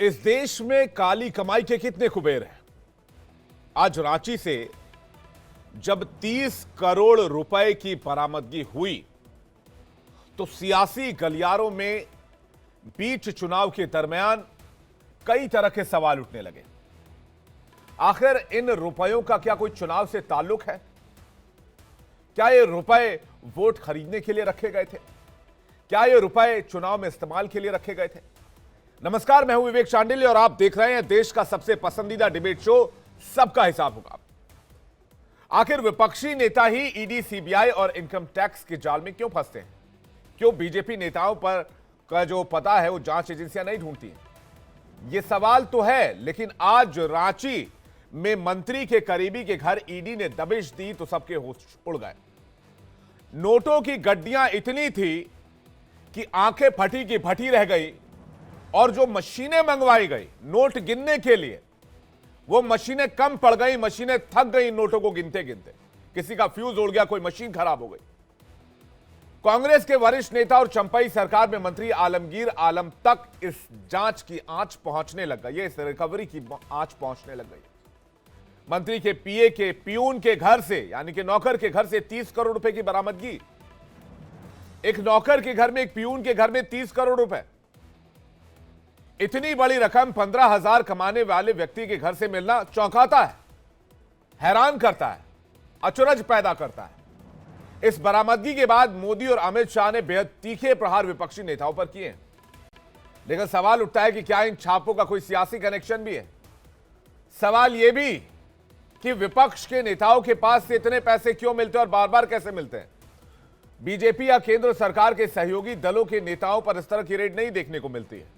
इस देश में काली कमाई के कितने कुबेर हैं। आज रांची से जब 30 करोड़ रुपए की बरामदगी हुई तो सियासी गलियारों में बीच चुनाव के दरमियान कई तरह के सवाल उठने लगे। आखिर इन रुपयों का क्या कोई चुनाव से ताल्लुक है? क्या ये रुपए वोट खरीदने के लिए रखे गए थे? क्या ये रुपए चुनाव में इस्तेमाल के लिए रखे गए थे? नमस्कार, मैं हूं विवेक शांडिल्य और आप देख रहे हैं देश का सबसे पसंदीदा डिबेट शो सबका हिसाब होगा। आखिर विपक्षी नेता ही ईडी, सीबीआई और इनकम टैक्स के जाल में क्यों फंसते हैं? क्यों बीजेपी नेताओं पर का जो पता है वो जांच एजेंसियां नहीं ढूंढती हैं? यह सवाल तो है, लेकिन आज रांची में मंत्री के करीबी के घर ईडी ने दबिश दी तो सबके होश उड़ गए। नोटों की गड्डियां इतनी थी कि आंखें फटी की फटी रह गई और जो मशीनें मंगवाई गई नोट गिनने के लिए, वो मशीनें कम पड़ गई, मशीनें थक गई नोटों को गिनते गिनते। किसी का फ्यूज उड़ गया, कोई मशीन खराब हो गई। कांग्रेस के वरिष्ठ नेता और चंपई सरकार में मंत्री आलमगीर आलम तक इस जांच की आंच पहुंचने लग गई, इस रिकवरी की आंच पहुंचने लग गई। मंत्री के पीए के पियून के घर से, यानी कि नौकर के घर से 30 करोड़ रुपए की बरामदगी। एक नौकर के घर में, एक पियून के घर में 30 करोड़ रुपए। इतनी बड़ी रकम 15,000 कमाने वाले व्यक्ति के घर से मिलना चौंकाता है, हैरान करता है, अचरज पैदा करता है। इस बरामदगी के बाद मोदी और अमित शाह ने बेहद तीखे प्रहार विपक्षी नेताओं पर किए। लेकिन सवाल उठता है कि क्या इन छापों का कोई सियासी कनेक्शन भी है? सवाल यह भी कि विपक्ष के नेताओं के पास से इतने पैसे क्यों मिलते हैं और बार बार कैसे मिलते हैं? बीजेपी या केंद्र सरकार के सहयोगी दलों के नेताओं पर इस तरह की रेड नहीं देखने को मिलती है।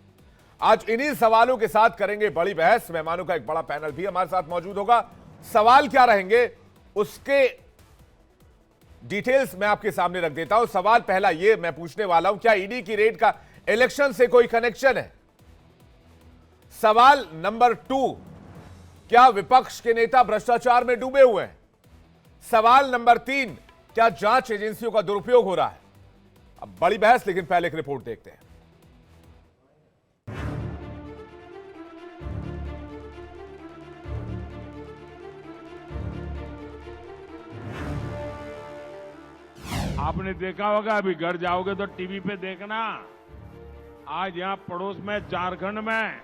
आज इन्हीं सवालों के साथ करेंगे बड़ी बहस। मेहमानों का एक बड़ा पैनल भी हमारे साथ मौजूद होगा। सवाल क्या रहेंगे उसके डिटेल्स मैं आपके सामने रख देता हूं। सवाल पहला ये मैं पूछने वाला हूं, क्या ईडी की रेड का इलेक्शन से कोई कनेक्शन है? सवाल नंबर 2, क्या विपक्ष के नेता भ्रष्टाचार में डूबे हुए हैं? सवाल नंबर 3, क्या जांच एजेंसियों का दुरुपयोग हो रहा है? अब बड़ी बहस, लेकिन पहले एक रिपोर्ट देखते हैं। आपने देखा होगा, अभी घर जाओगे तो टीवी पे देखना, आज यहां पड़ोस में झारखंड में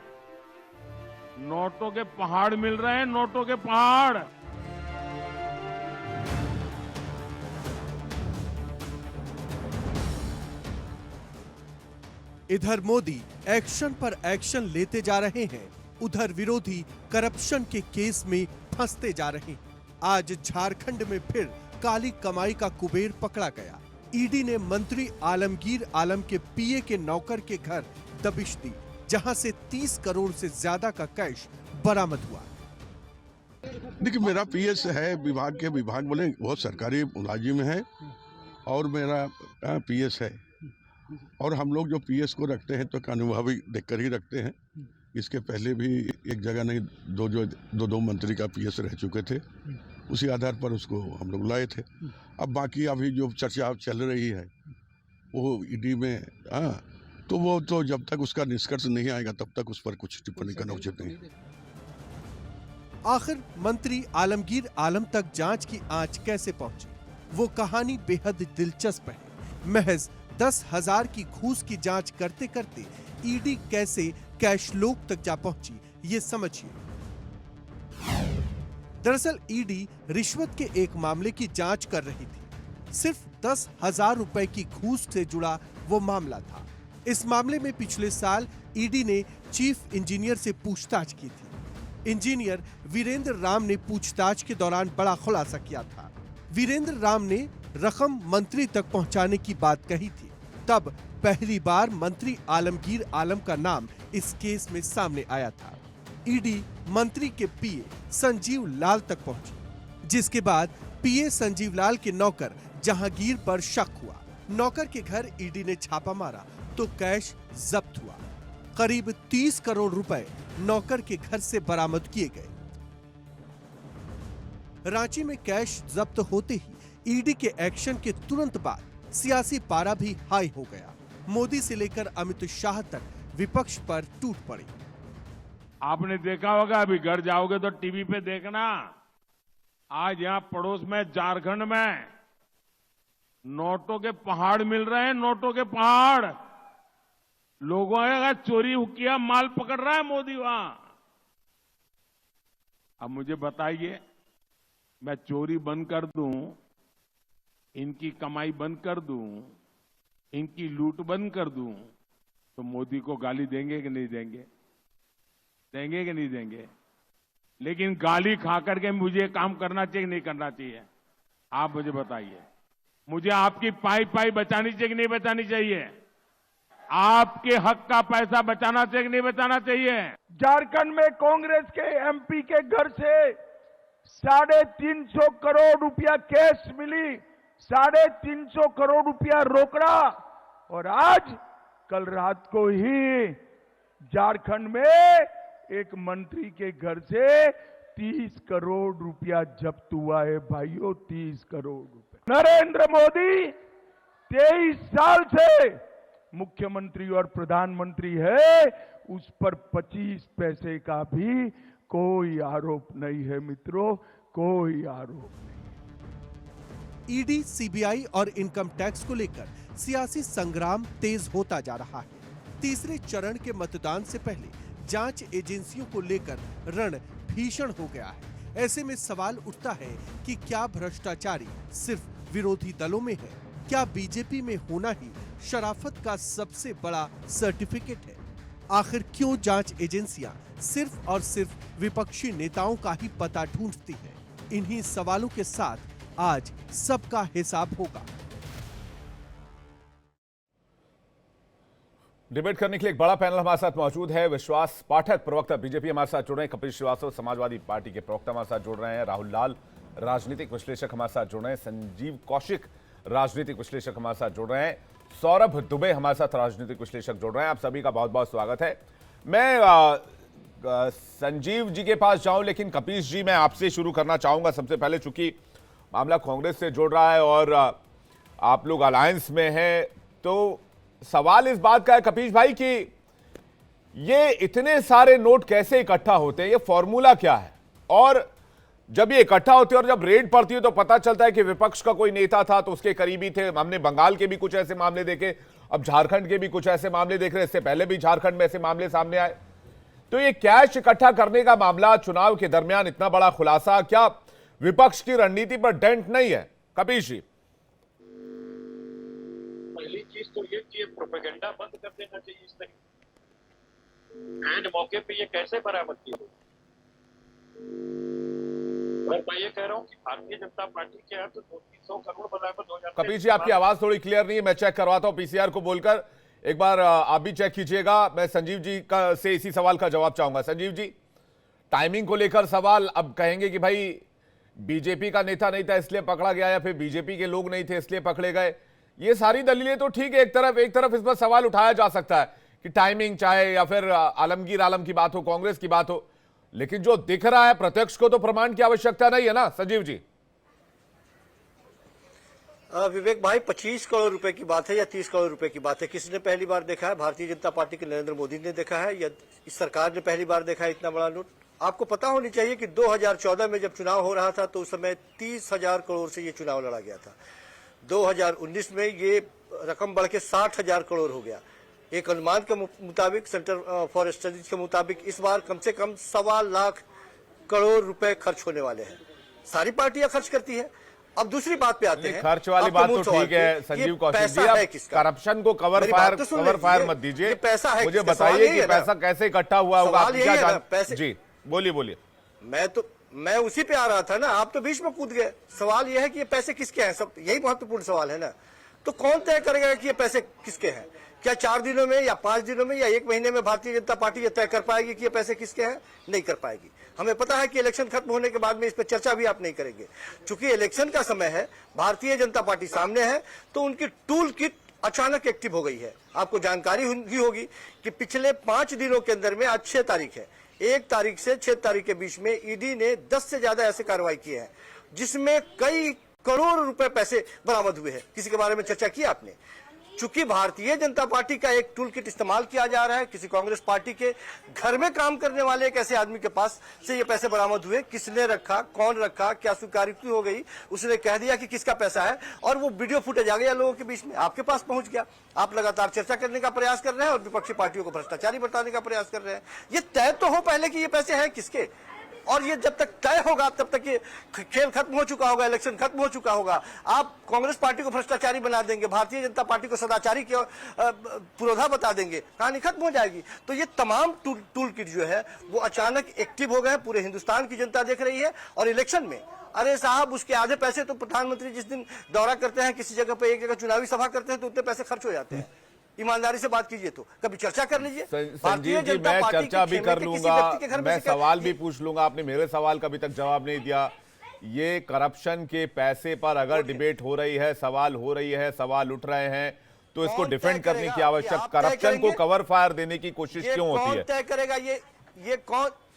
नोटों के पहाड़ मिल रहे हैं, नोटों के पहाड़। इधर मोदी एक्शन पर एक्शन लेते जा रहे हैं, उधर विरोधी करप्शन के केस में फंसते जा रहे हैं। आज झारखंड में फिर काली कमाई का कुबेर पकड़ा गया। ईडी ने मंत्री आलमगीर आलम के पीए के नौकर के घर दबिश दी, जहां से 30 करोड़ से ज्यादा का कैश बरामद हुआ। देखिए, मेरा पीएस है, विभाग बोले बहुत सरकारी मुलाजिम है और मेरा पीएस है। और हम लोग जो पीएस को रखते हैं तो एक अनुभवी देखकर ही रखते हैं। इसके पहले भी एक जगह नहीं, दो मंत्री का पीएस रह चुके थे, उसी आधार पर उसको हम लोग लाए थे। अब बाकी अभी जो चर्चा चल रही है वो ईडी में, तो वो तो जब तक उसका निष्कर्ष नहीं आएगा तब तक उस पर कुछ टिप्पणी करना उचित नहीं। आखिर मंत्री आलमगीर आलम तक जांच की आंच कैसे पहुंची? वो कहानी बेहद दिलचस्प है। महज 10,000 की घूस की जांच करते करते ईडी कैसे कैशलोक तक जा पहुंची, ये समझिए। दरअसल ईडी रिश्वत के एक मामले की जांच कर रही थी। सिर्फ 10,000 रुपए की घूस से जुड़ा वो मामला था। इस मामले में पिछले साल ईडी ने चीफ इंजीनियर से पूछताछ की थी। इंजीनियर वीरेंद्र राम ने पूछताछ के दौरान बड़ा खुलासा किया था। वीरेंद्र राम ने रकम मंत्री तक पहुंचाने की बात कही थी। तब पहली बार मंत्री आलमगीर आलम का नाम इस केस में सामने आया था। ईडी मंत्री के पीए संजीव लाल तक पहुंची, जिसके बाद पीए संजीव लाल के नौकर जहांगीर पर शक हुआ। नौकर के घर ईडी ने छापा मारा तो कैश जब्त हुआ। करीब 30 करोड़ रुपए नौकर के घर से बरामद किए गए। रांची में कैश जब्त होते ही ईडी के एक्शन के तुरंत बाद सियासी पारा भी हाई हो गया। मोदी से लेकर अमित शाह तक विपक्ष पर टूट पड़ी। आपने देखा होगा, अभी घर जाओगे तो टीवी पे देखना, आज यहां पड़ोस में झारखंड में नोटों के पहाड़ मिल रहे हैं, नोटों के पहाड़। लोगों का चोरी किया माल पकड़ रहा है मोदी वहां। अब मुझे बताइए, मैं चोरी बंद कर दूं, इनकी कमाई बंद कर दूं, इनकी लूट बंद कर दूं, तो मोदी को गाली देंगे कि नहीं देंगे? देंगे कि नहीं देंगे? लेकिन गाली खा करके मुझे काम करना चाहिए कि नहीं करना चाहिए? आप मुझे बताइए। मुझे आपकी पाई पाई बचानी चाहिए कि नहीं बचानी चाहिए? आपके हक का पैसा बचाना चाहिए कि नहीं बचाना चाहिए? झारखंड में कांग्रेस के एमपी के घर से 350 करोड़ रुपया कैश मिली, 350 करोड़ रुपया रोकड़ा, और आज कल रात को ही झारखंड में एक मंत्री के घर से 30 करोड़ रुपया जब्त हुआ है भाइयों, 30 करोड़ रुपया। नरेंद्र मोदी 23 साल से मुख्यमंत्री और प्रधानमंत्री है, उस पर 25 पैसे का भी कोई आरोप नहीं है मित्रों, कोई आरोप नहीं। ईडी, सीबीआई और इनकम टैक्स को लेकर सियासी संग्राम तेज होता जा रहा है। तीसरे चरण के मतदान से पहले जांच एजेंसियों को लेकर रण भीषण हो गया है। ऐसे में सवाल उठता है कि क्या भ्रष्टाचारी सिर्फ विरोधी दलों में है? क्या बीजेपी में होना ही शराफत का सबसे बड़ा सर्टिफिकेट है? आखिर क्यों जांच एजेंसियां सिर्फ और सिर्फ विपक्षी नेताओं का ही पता ढूंढती है? इन्हीं सवालों के साथ आज सबका हिसाब होगा। डिबेट करने के लिए एक बड़ा पैनल हमारे साथ मौजूद है। विश्वास पाठक, प्रवक्ता बीजेपी, हमारे साथ जुड़ रहे हैं। कपिल श्रीवास्तव, समाजवादी पार्टी के प्रवक्ता, हमारे साथ जुड़ रहे हैं। राहुल लाल, राजनीतिक विश्लेषक, हमारे साथ जुड़ रहे हैं। संजीव कौशिक, राजनीतिक विश्लेषक, हमारे साथ जुड़ रहे हैं। सौरभ दुबे, हमारे साथ राजनीतिक विश्लेषक जुड़ रहे हैं। आप सभी का बहुत बहुत स्वागत है। मैं संजीव जी के पास जाऊं, लेकिन कपीश जी, मैं आपसे शुरू करना चाहूंगा सबसे पहले, चूंकि मामला कांग्रेस से जुड़ रहा है और आप लोग अलायंस में हैं, तो सवाल इस बात का है कपीश भाई कि ये इतने सारे नोट कैसे इकट्ठा होते हैं, ये फॉर्मूला क्या है? और जब ये इकट्ठा होते हैं और जब रेड पड़ती है तो पता चलता है कि विपक्ष का कोई नेता था तो उसके करीबी थे। हमने बंगाल के भी कुछ ऐसे मामले देखे, अब झारखंड के भी कुछ ऐसे मामले देख रहे हैं, इससे पहले भी झारखंड में ऐसे मामले सामने आए। तो ये कैश इकट्ठा करने का मामला चुनाव के दरमियान इतना बड़ा खुलासा, क्या विपक्ष की रणनीति पर डेंट नहीं है कपीश जी? पहली चीज तो ये कि प्रोपेगेंडा बंद कर देना चाहिए इस तरीके एंड मौके पे ये कैसे बरामद की हो। और मैं ये कह रहा हूँ कि भारतीय जनता पार्टी के यहाँ तो 200-300 करोड़ बरामद हो जाते हैं। कपीश जी, आपकी आवाज थोड़ी क्लियर नहीं है, मैं चेक करवाता हूं पीसीआर को बोलकर। एक बार आप भी चेक कीजिएगा। मैं संजीव जी का से इसी सवाल का जवाब चाहूंगा। संजीव जी, टाइमिंग को लेकर सवाल, अब कहेंगे कि भाई बीजेपी का नेता नहीं था इसलिए पकड़ा गया, या फिर बीजेपी के लोग नहीं थे इसलिए पकड़े गए। ये सारी दलीलें तो ठीक है, एक तरफ इस पर सवाल उठाया जा सकता है कि टाइमिंग, चाहे या फिर आलमगीर आलम की बात हो, कांग्रेस की बात हो, लेकिन जो दिख रहा है प्रत्यक्ष को तो प्रमाण की आवश्यकता नहीं है ना संजीव जी? विवेक भाई, 25 करोड़ रुपए की बात है या 30 करोड़ रुपए की बात है, किसने पहली बार देखा है? भारतीय जनता पार्टी के नरेंद्र मोदी ने देखा है या इस सरकार ने पहली बार देखा है इतना बड़ा नोट? आपको पता होनी चाहिए कि 2014 में जब चुनाव हो रहा था तो उस समय 30,000 करोड़ से ये चुनाव लड़ा गया था। 2019 में ये रकम बढ़ के 60,000 करोड़ हो गया। एक अनुमान के मुताबिक, सेंटर फॉर स्टडीज के मुताबिक, इस बार कम से कम 1.25 लाख करोड़ रुपए खर्च होने वाले हैं। सारी पार्टियां खर्च करती है। अब दूसरी बात पे आते हैं। खर्च वाली बात तो ठीक है संजीव कौशिक जी, आप करप्शन को कवर फायर मत दीजिए। पैसा है, मुझे बताइए कि पैसा कैसे इकट्ठा हुआ होगा, पैसे? जी बोलिए। मैं उसी पे आ रहा था ना, आप तो बीच में कूद गए। सवाल यह है कि ये पैसे किसके हैं, सब यही महत्वपूर्ण सवाल है ना। तो कौन तय करेगा कि ये पैसे किसके हैं? क्या 4 दिनों में या 5 दिनों में या 1 महीने में भारतीय जनता पार्टी ये तय कर पाएगी कि ये पैसे किसके हैं? नहीं कर पाएगी। हमें पता है कि इलेक्शन खत्म होने के बाद में इस पर चर्चा भी आप नहीं करेंगे। चूंकि इलेक्शन का समय है, भारतीय जनता पार्टी सामने है, तो उनकी टूल किट अचानक एक्टिव हो गई है। आपको जानकारी भी होगी कि पिछले 5 दिनों के अंदर में, आज 6 तारीख है, 1 तारीख से 6 तारीख के बीच में ईडी ने 10 से ज्यादा ऐसे कार्रवाई किए हैं जिसमें कई करोड़ रुपए पैसे बरामद हुए हैं। किसी के बारे में चर्चा की आपने? चूंकि भारतीय जनता पार्टी का एक टूल किट इस्तेमाल किया जा रहा है, किसी कांग्रेस पार्टी के घर में काम करने वाले एक ऐसे आदमी के पास से ये पैसे बरामद हुए, किसने रखा, कौन रखा, क्या स्वीकारोक्ति हो गई, उसने कह दिया कि किसका पैसा है और वो वीडियो फुटेज आ गया लोगों के बीच में, आपके पास पहुंच गया। आप लगातार चर्चा करने का प्रयास कर रहे हैं और विपक्षी पार्टियों को भ्रष्टाचारी बताने का प्रयास कर रहे हैं। ये तय तो हो पहले कि ये पैसे हैं किसके, और ये जब तक तय होगा तब तक ये खेल खत्म हो चुका होगा, इलेक्शन खत्म हो चुका होगा। आप कांग्रेस पार्टी को भ्रष्टाचारी बना देंगे, भारतीय जनता पार्टी को सदाचारी के पुरोधा बता देंगे, कहानी खत्म हो जाएगी। तो ये तमाम टूल किट जो है वो अचानक एक्टिव हो गए, पूरे हिंदुस्तान की जनता देख रही है। और इलेक्शन में अरे साहब उसके आधे पैसे तो प्रधानमंत्री जिस दिन दौरा करते हैं किसी जगह पे, एक जगह चुनावी सभा करते हैं तो उतने पैसे खर्च हो जाते हैं। ईमानदारी से बात कीजिए, तो कभी चर्चा कर लीजिए। संजीव जी, मैं चर्चा भी कर लूंगा, मैं सवाल भी पूछ लूंगा, आपने मेरे सवाल का अभी तक जवाब नहीं दिया। ये करप्शन के पैसे पर अगर डिबेट हो रही है, सवाल हो रही है, सवाल उठ रहे हैं, तो इसको डिफेंड करने की आवश्यक, करप्शन को कवर फायर देने की कोशिश क्यों होती है? तय करेगा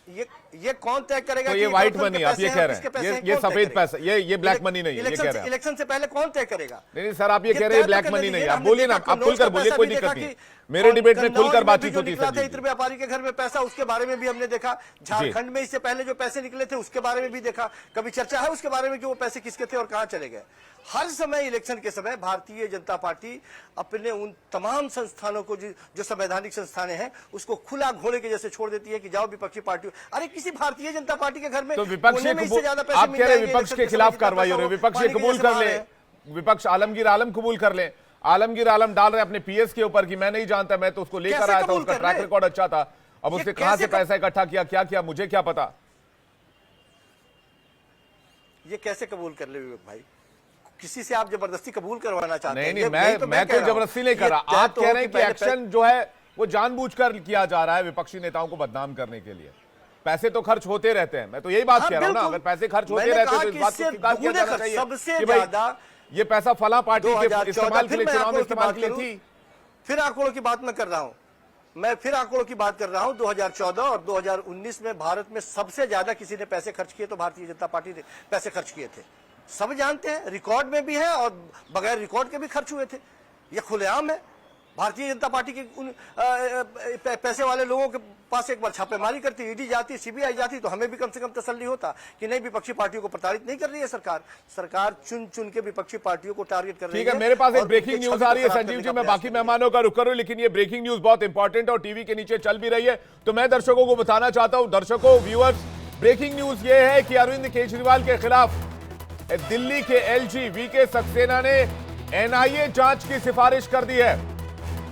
ये कौन तय करेगा? तो ये व्हाइट मनी आप ये कह रहे हैं, ये सफेद पैसा, ये ब्लैक मनी नहीं है, ये कह रहे हैं। इलेक्शन से पहले कौन तय करेगा? नहीं सर, आप ये कह रहे हैं ब्लैक मनी नहीं है। आप बोलिए ना, आप खुलकर बोलिए, कोई दिक्कत नहीं। मेरे डिबेट में खुलकर बातचीत होती है। इत्र व्यापारी के घर में पैसा, उसके बारे में भी हमने देखा। झारखंड में इससे पहले जो पैसे निकले थे उसके बारे में भी देखा। कभी चर्चा है उसके बारे में कि वो पैसे किसके थे और कहां चले गए? हर समय इलेक्शन के समय भारतीय जनता पार्टी अपने उन तमाम संस्थानों को जो संवैधानिक संस्थानें हैं उसको खुला घोड़े के जैसे छोड़ देती है कि जाओ विपक्षी पार्टी। अरे किसी भारतीय जनता पार्टी के घर में तो विपक्ष आप कह रहे हैं विपक्ष के खिलाफ कार्रवाई हो रही है, विपक्ष ये कबूल कर ले, विपक्ष आलमगीर आलम कबूल कर ले। आलमगीर आलम डाल रहे अपने पीएस के ऊपर कि मैं नहीं जानता, मैं तो उसको लेकर आया था, उसका ट्रैक रिकॉर्ड अच्छा था, अब उसने कहां से पैसा इकट्ठा किया, क्या किया, मुझे क्या पता। ये कैसे कबूल कर ले विवेक भाई? किसी से आप जबरदस्ती कबूल करवाना चाहते हैं? नहीं, मैं कोई जबरदस्ती नहीं कर रहा। आप कह रहे हैं कि एक्शन जो है वो जानबूझकर किया जा रहा है विपक्षी नेताओं को बदनाम करने के लिए। पैसे तो खर्च होते रहते हैं, मैं तो यही बात कह रहा हूं ना। अगर पैसे खर्च होते रहते तो इस बात को स्वीकार किया जाना चाहिए सबसे कि भाई ज्यादा ये पैसा फला पार्टी के इस्तेमाल के लिए, चुनाव में इस्तेमाल के लिए थी। फिर आंकड़ों की बात मैं कर रहा हूं, मैं फिर आंकड़ों की बात कर रहा हूं। 2014 और 2019 में भारत में सबसे ज्यादा किसी ने पैसे खर्च किए तो भारतीय जनता पार्टी ने पैसे खर्च किए थे। सब जानते हैं, रिकॉर्ड में भी है और बगैर रिकॉर्ड के भी खर्च हुए थे। ये खुलेआम है। भारतीय जनता पार्टी के उन पैसे वाले लोगों के पास एक बार छापेमारी करती, ईडी जाती, सीबीआई जाती तो हमें भी कम से कम तसल्ली होता कि नहीं विपक्षी पार्टियों को प्रताड़ित नहीं कर रही है सरकार। सरकार चुन चुन के विपक्षी पार्टियों को टारगेट कर रही है। ठीक है, मेरे पास एक ब्रेकिंग न्यूज आ रही है संजीव जी, मैं बाकी मेहमानों का रुख करूं, लेकिन ये ब्रेकिंग न्यूज बहुत इंपॉर्टेंट और टीवी के नीचे चल भी रही है, तो मैं दर्शकों को बताना चाहता हूं। दर्शकों, व्यूअर्स, ब्रेकिंग न्यूज ये है कि अरविंद केजरीवाल के खिलाफ दिल्ली के एलजी वीके सक्सेना ने एनआईए जांच की सिफारिश कर दी है।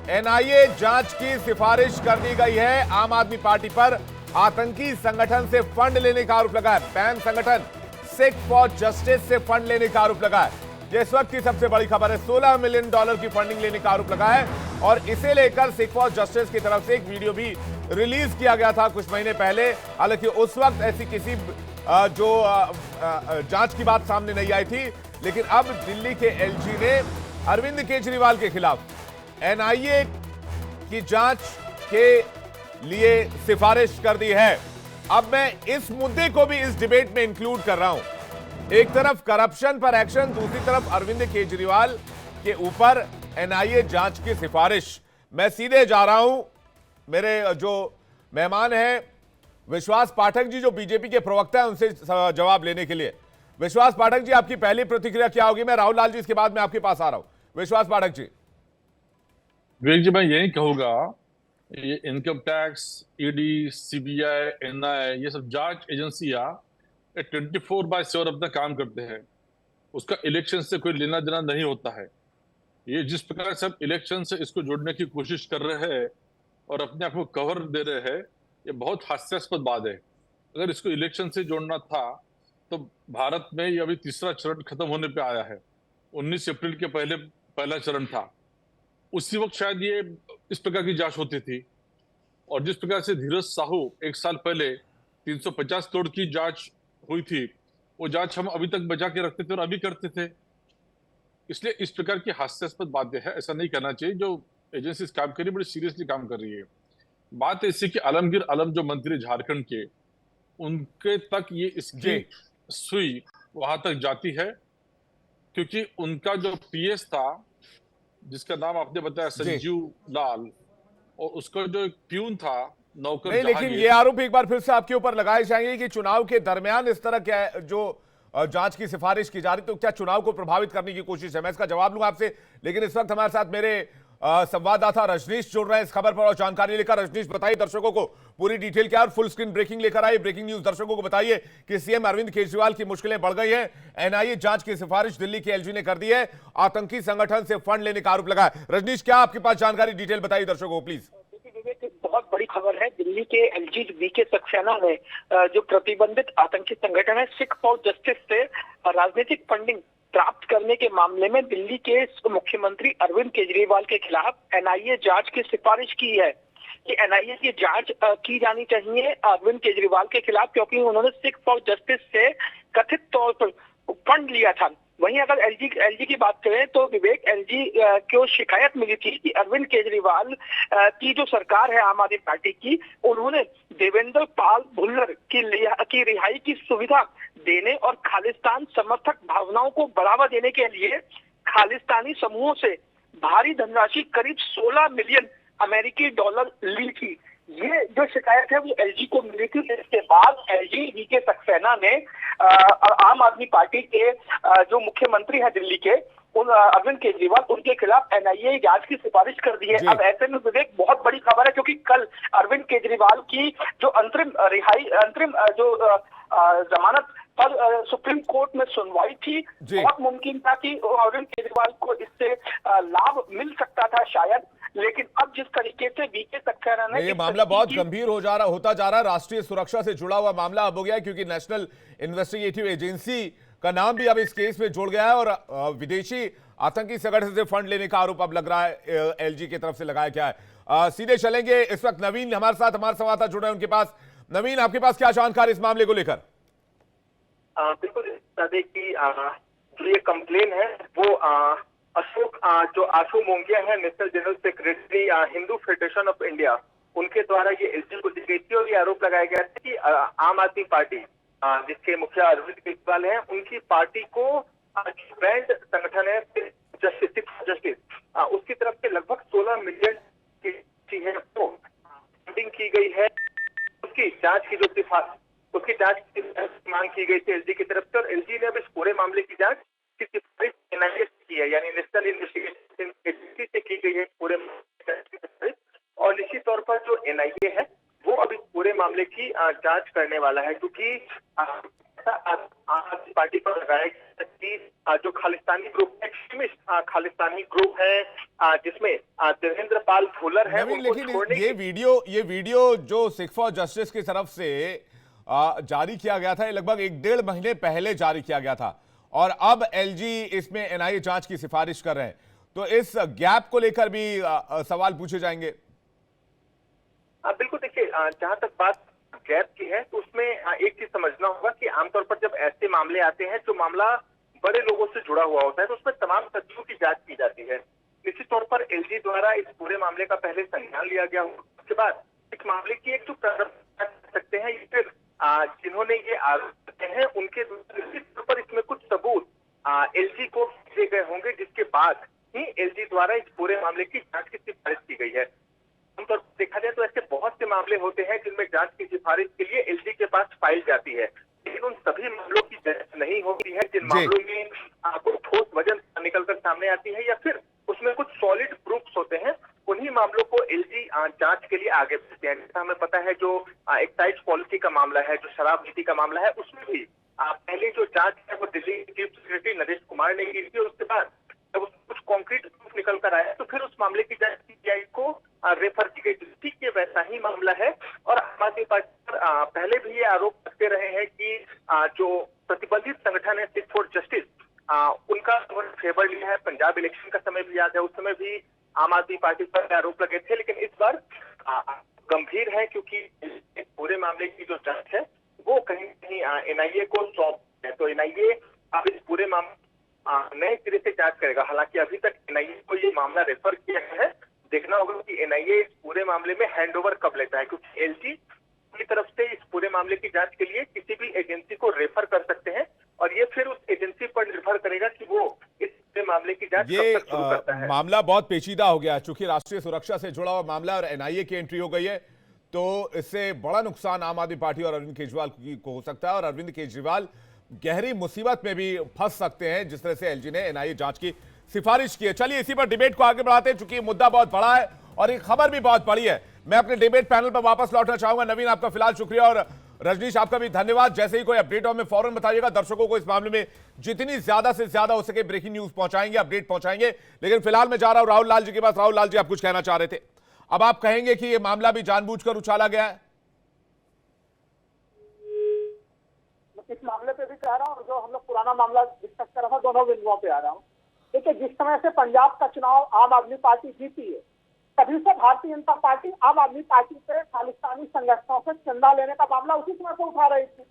एनआईए जांच की सिफारिश कर दी गई है। आम आदमी पार्टी पर आतंकी संगठन से फंड लेने का आरोप लगा है। पैन संगठन सिख फॉर जस्टिस से फंड लेने का आरोप लगा है। ये इस वक्त की सबसे बड़ी खबर है। $16 मिलियन की फंडिंग लेने का आरोप लगा है और इसे लेकर सिख फॉर जस्टिस की तरफ से एक वीडियो भी रिलीज किया गया था कुछ महीने पहले। हालांकि उस वक्त ऐसी किसी जांच की बात सामने नहीं आई थी, लेकिन अब दिल्ली के एलजी ने अरविंद केजरीवाल के खिलाफ एनआईए की जांच के लिए सिफारिश कर दी है। अब मैं इस मुद्दे को भी इस डिबेट में इंक्लूड कर रहा हूं। एक तरफ करप्शन पर एक्शन, दूसरी तरफ अरविंद केजरीवाल के ऊपर एनआईए जांच की सिफारिश। मैं सीधे जा रहा हूं, मेरे जो मेहमान हैं विश्वास पाठक जी, जो बीजेपी के प्रवक्ता हैं, उनसे जवाब लेने के लिए। विश्वास पाठक जी, आपकी पहली प्रतिक्रिया क्या होगी? मैं राहुल लाल जी इसके बाद में आपके पास आ रहा हूं। विश्वास पाठक जी। विवेक जी, मैं यही कहूंगा, ये income tax, ED, CBI, NIA, ये सब जांच एजेंसियां 24/7 अपना काम करते हैं। उसका इलेक्शन से कोई लेना देना नहीं होता है। ये जिस प्रकार से हम इलेक्शन से इसको जोड़ने की कोशिश कर रहे हैं और अपने आप को कवर दे रहे हैं, ये बहुत हास्यास्पद बात है। अगर इसको इलेक्शन से जोड़ना था तो भारत में ये अभी तीसरा चरण खत्म होने पे आया है। 19 अप्रैल के पहले पहला चरण था, उसी वक्त शायद ये इस प्रकार की जांच होती थी। और जिस प्रकार से धीरज साहू 1 साल पहले 350 करोड़ की जांच हुई थी, वो जांच हम अभी तक बचा के रखते थे और अभी करते थे। इसलिए इस प्रकार की हास्यास्पद बातें है, ऐसा नहीं करना चाहिए। जो एजेंसी काम कर रही है, बड़ी सीरियसली काम कर रही है। बात ऐसी कि आलमगीर आलम जो मंत्री झारखंड के, उनके तक ये इसकी सुई वहां तक जाती है, क्योंकि उनका जो पीएस था जिसका नाम आपने बताया संजीव लाल, और उसका जो एक प्यून था नौकर नहीं, लेकिन जहांगीर। ये आरोप एक बार फिर से आपके ऊपर लगाए जाएंगे कि चुनाव के दरमियान इस तरह क्या जो जांच की सिफारिश की जा रही, तो क्या चुनाव को प्रभावित करने की कोशिश है? मैं इसका जवाब लूंगा आपसे, लेकिन इस वक्त हमारे साथ मेरे संवाददाता रजनीश जुड़ रहे हैं इस खबर पर और जानकारी लेकर। रजनीश, बताइए दर्शकों को पूरी डिटेल क्या, और फुल स्क्रीन ब्रेकिंग लेकर आइए, ब्रेकिंग न्यूज दर्शकों को बताइए कि सीएम अरविंद केजरीवाल की मुश्किलें बढ़ गई हैं, एनआईए जांच की सिफारिश दिल्ली के एलजी ने कर दी है, आतंकी संगठन से फंड लेने का आरोप लगा है। रजनीश, क्या आपके पास जानकारी, डिटेल बताइए दर्शकों को प्लीज। बहुत बड़ी खबर है। दिल्ली के एलजी वीके सक्सेना ने जो प्रतिबंधित आतंकी संगठन है सिख फॉर जस्टिस से राजनीतिक फंडिंग प्राप्त करने के मामले में दिल्ली के मुख्यमंत्री अरविंद केजरीवाल के खिलाफ एनआईए जांच की सिफारिश की है कि एनआईए की जांच की जानी चाहिए अरविंद केजरीवाल के खिलाफ, क्योंकि उन्होंने सिख फॉर जस्टिस से कथित तौर पर फंड लिया था। वहीं अगर एलजी की बात करें तो विवेक, एलजी को शिकायत मिली थी कि अरविंद केजरीवाल की जो सरकार है आम आदमी पार्टी की, उन्होंने देवेंद्र पाल भुल्लर की रिहाई की सुविधा देने और खालिस्तान समर्थक भावनाओं को बढ़ावा देने के लिए खालिस्तानी समूहों से भारी धनराशि करीब 16 मिलियन अमेरिकी डॉलर ली थी। ये जो शिकायत है वो एलजी को मिली थी। इसके बाद एलजी वीके सक्सेना ने आम आदमी पार्टी के जो मुख्यमंत्री हैं दिल्ली के अरविंद केजरीवाल, उनके खिलाफ एनआईए जांच की सिफारिश कर दी है। अब ऐसे में विवेक बहुत बड़ी खबर है, क्योंकि कल अरविंद केजरीवाल की जो अंतरिम जो जमानत पर सुप्रीम कोर्ट में सुनवाई थी, बहुत मुमकिन था कि अरविंद केजरीवाल को इससे लाभ मिल सकता था शायद, लेकिन अब जिस तरीके से वीके सक्सेना ने, ये मामला बहुत गंभीर होता जा रहा है, राष्ट्रीय सुरक्षा से जुड़ा हुआ मामला अब हो गया है, क्योंकि नेशनल इन्वेस्टिगेटिव एजेंसी का नाम भी अब इस केस में जोड़ गया है और विदेशी आतंकी संगठन से फंड लेने का आरोप अब लग रहा है एलजी की तरफ से लगाया गया है। सीधे चलेंगे, इस वक्त नवीन हमारे साथ, हमारे संवाददाता जुड़ रहे हैं उनके पास। नवीन, आपके पास क्या जानकारी इस मामले को लेकर? बिल्कुल, की जो ये कंप्लेन है वो अशोक जो आशु मोंगिया है, national general secretary Hindu federation of India, उनके द्वारा ये एलजी को दी गई थी और ये आरोप लगाया गया था कि आम आदमी पार्टी जिसके मुखिया अरविंद केजरीवाल हैं, उनकी पार्टी को बैंड संगठन है जस्टिस उसकी तरफ से लगभग 16 मिलियन की है वो फंडिंग की गई है। उसकी जांच की मांग की गई थी एलजी की तरफ से, और एलजी ने अब इस पूरे मामले की जांच की सिफारिश एनआईए की है, यानी नेशनल इन्वेस्टिगेशन एजेंसी से की गई है पूरे मामले। और निश्चित तौर पर जो एनआईए है वो अब इस पूरे मामले की जांच करने वाला है, क्योंकि आम पार्टी पर लगाया गया कि जो Khalistani group extremist Khalistani group है जिसमें देवेंद्र पाल भुल्लर है, लेकिन ये वीडियो जो सिख फॉर जस्टिस की तरफ से जारी किया गया था, ये लगभग 1-1.5 महीने पहले जारी किया गया था, और अब एलजी इसमें एनआईए जांच की सिफारिश कर रहे हैं, तो इस गैप को लेकर भी सवाल पूछे जाएंगे। बिल्कुल, देखिए जहां तक बात गैप की है तो उसमें एक चीज समझना होगा कि आमतौर पर जब ऐसे मामले आते हैं जो मामला बड़े लोगों से जुड़ा हुआ होता है तो उसमें तमाम तथ्यों की जांच की जाती है। निश्चित तौर पर एलजी द्वारा इस पूरे मामले का पहले संज्ञान लिया गया, उसके बाद इस मामले की एक जो कर सकते हैं, फिर जिन्होंने ये आरोप किए हैं उनके निश्चित तौर पर इसमें कुछ सबूत एलजी को दिए गए होंगे, जिसके बाद ही एलजी द्वारा इस पूरे मामले की जांच की सिफारिश की गई है। आमतौर पर देखा जाए तो ऐसे बहुत से मामले होते हैं जिनमें जांच की सिफारिश के लिए एलजी के पास फाइल जाती है, लेकिन उन सभी मामलों की जांच नहीं होती है जिन मामलों में कोई ठोस वजन निकलकर सामने आती है या फिर उसमें कुछ सॉलिड प्रूफ्स होते हैं, उन्हीं मामलों को एलजी जांच के लिए आगे बढ़ते हैं। जैसा हमें पता है जो एक्साइज पॉलिसी का मामला है, जो शराब नीति का मामला है, उसमें भी पहले जो जांच है वो दिल्ली चीफ सेक्रेटरी नरेश कुमार ने की थी, और उसके बाद जब कुछ कॉन्क्रीट प्रूफ निकल कर आया तो फिर उस मामले की जांच सीबीआई को रेफर की गई। ठीक ये वैसा ही मामला है, और आम आदमी पार्टी पर पहले भी ये आरोप करते रहे हैं कि जो प्रतिबंधित संगठन है सिख फॉर जस्टिस, उनका फेवर लिया है। पंजाब इलेक्शन का समय भी याद है, उस समय भी आम आदमी पार्टी पर आरोप लगे थे, लेकिन इस बार गंभीर है क्योंकि पूरे मामले की जो जांच है वो कहीं कहीं एनआईए को सौंप है। तो एनआईए अब इस पूरे मामले नए सिरे से जांच करेगा। हालांकि अभी तक एनआईए को ये मामला रेफर किया है, देखना होगा कि एनआईए इस पूरे मामले में हैंडओवर कब लेता है, क्योंकि एलजी की तरफ से इस पूरे मामले की जांच के लिए किसी भी एजेंसी को रेफर कर सकते हैं, और ये फिर उस एजेंसी पर निर्भर करेगा कि वो इस पूरे मामले की जांच ये कब तक शुरू करता है। मामला बहुत पेचीदा हो गया, चूंकि राष्ट्रीय सुरक्षा से जुड़ा हुआ मामला और एनआईए की एंट्री हो गई है, तो इससे बड़ा नुकसान आम आदमी पार्टी और अरविंद केजरीवाल को हो सकता है और अरविंद केजरीवाल गहरी मुसीबत में भी फंस सकते हैं, जिस तरह से एलजी ने एनआईए जांच की सिफारिश की है। चलिए इसी पर डिबेट को आगे बढ़ाते हैं, चूंकि मुद्दा बहुत बड़ा है और एक खबर भी बहुत बड़ी है। मैं अपने डिबेट पैनल पर वापस लौटना चाहूंगा। नवीन, आपका फिलहाल शुक्रिया और रजनीश, आपका भी धन्यवाद। जैसे ही कोई अपडेट हो हमें फौरन बताइएगा। दर्शकों को इस मामले में जितनी ज्यादा से ज्यादा हो सके ब्रेकिंग न्यूज पहुंचाएंगे, अपडेट पहुंचाएंगे। लेकिन फिलहाल मैं जा रहा हूं राहुल लाल जी के पास। राहुल लाल जी, आप कुछ कहना चाह रहे थे। अब आप कहेंगे कि यह मामला भी जानबूझकर उछाला गया है? इस मामले पे भी कह रहा हूँ, जो हम लोग पुराना मामला डिस्कस कर रहा था, दोनों बिंदुओं पे आ रहा हूँ। देखिए, जिस समय से पंजाब का चुनाव आम आदमी पार्टी जीती है, तभी से भारतीय जनता पार्टी आम आदमी पार्टी से खालिस्तानी संगठनों से चंदा लेने का मामला उसी समय से उठा रही थी।